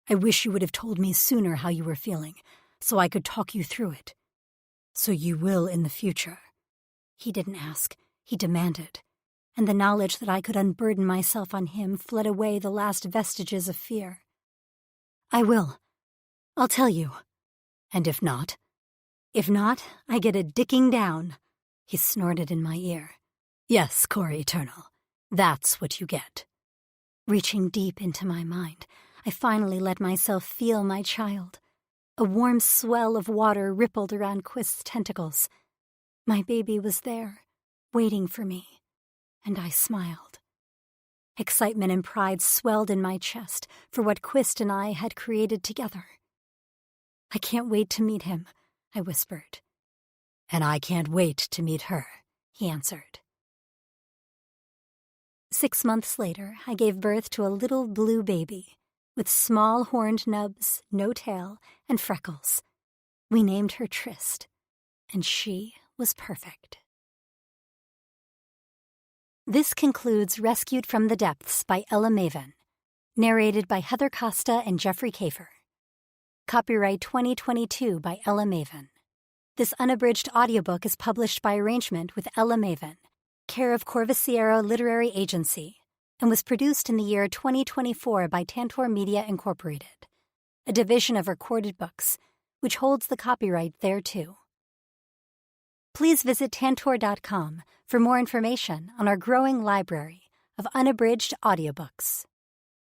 I wish you would have told me sooner how you were feeling, so I could talk you through it. So you will in the future. He didn't ask, he demanded, and the knowledge that I could unburden myself on him fled away the last vestiges of fear. I will. I'll tell you. And if not? If not, I get a dicking down, he snorted in my ear. Yes, Core Eternal, that's what you get. Reaching deep into my mind, I finally let myself feel my child. A warm swell of water rippled around Quist's tentacles. My baby was there, waiting for me, and I smiled. Excitement and pride swelled in my chest for what Quist and I had created together. I can't wait to meet him, I whispered. And I can't wait to meet her, he answered. 6 months later, I gave birth to a little blue baby with small horned nubs, no tail, and freckles. We named her Trist, and she was perfect. This concludes Rescued from the Depths by Ella Maven, narrated by Heather Costa and Jeffrey Kafer. Copyright 2022 by Ella Maven. This unabridged audiobook is published by arrangement with Ella Maven, care of Corvisiero Literary Agency, and was produced in the year 2024 by Tantor Media Incorporated, a division of Recorded Books, which holds the copyright thereto. Please visit Tantor.com for more information on our growing library of unabridged audiobooks.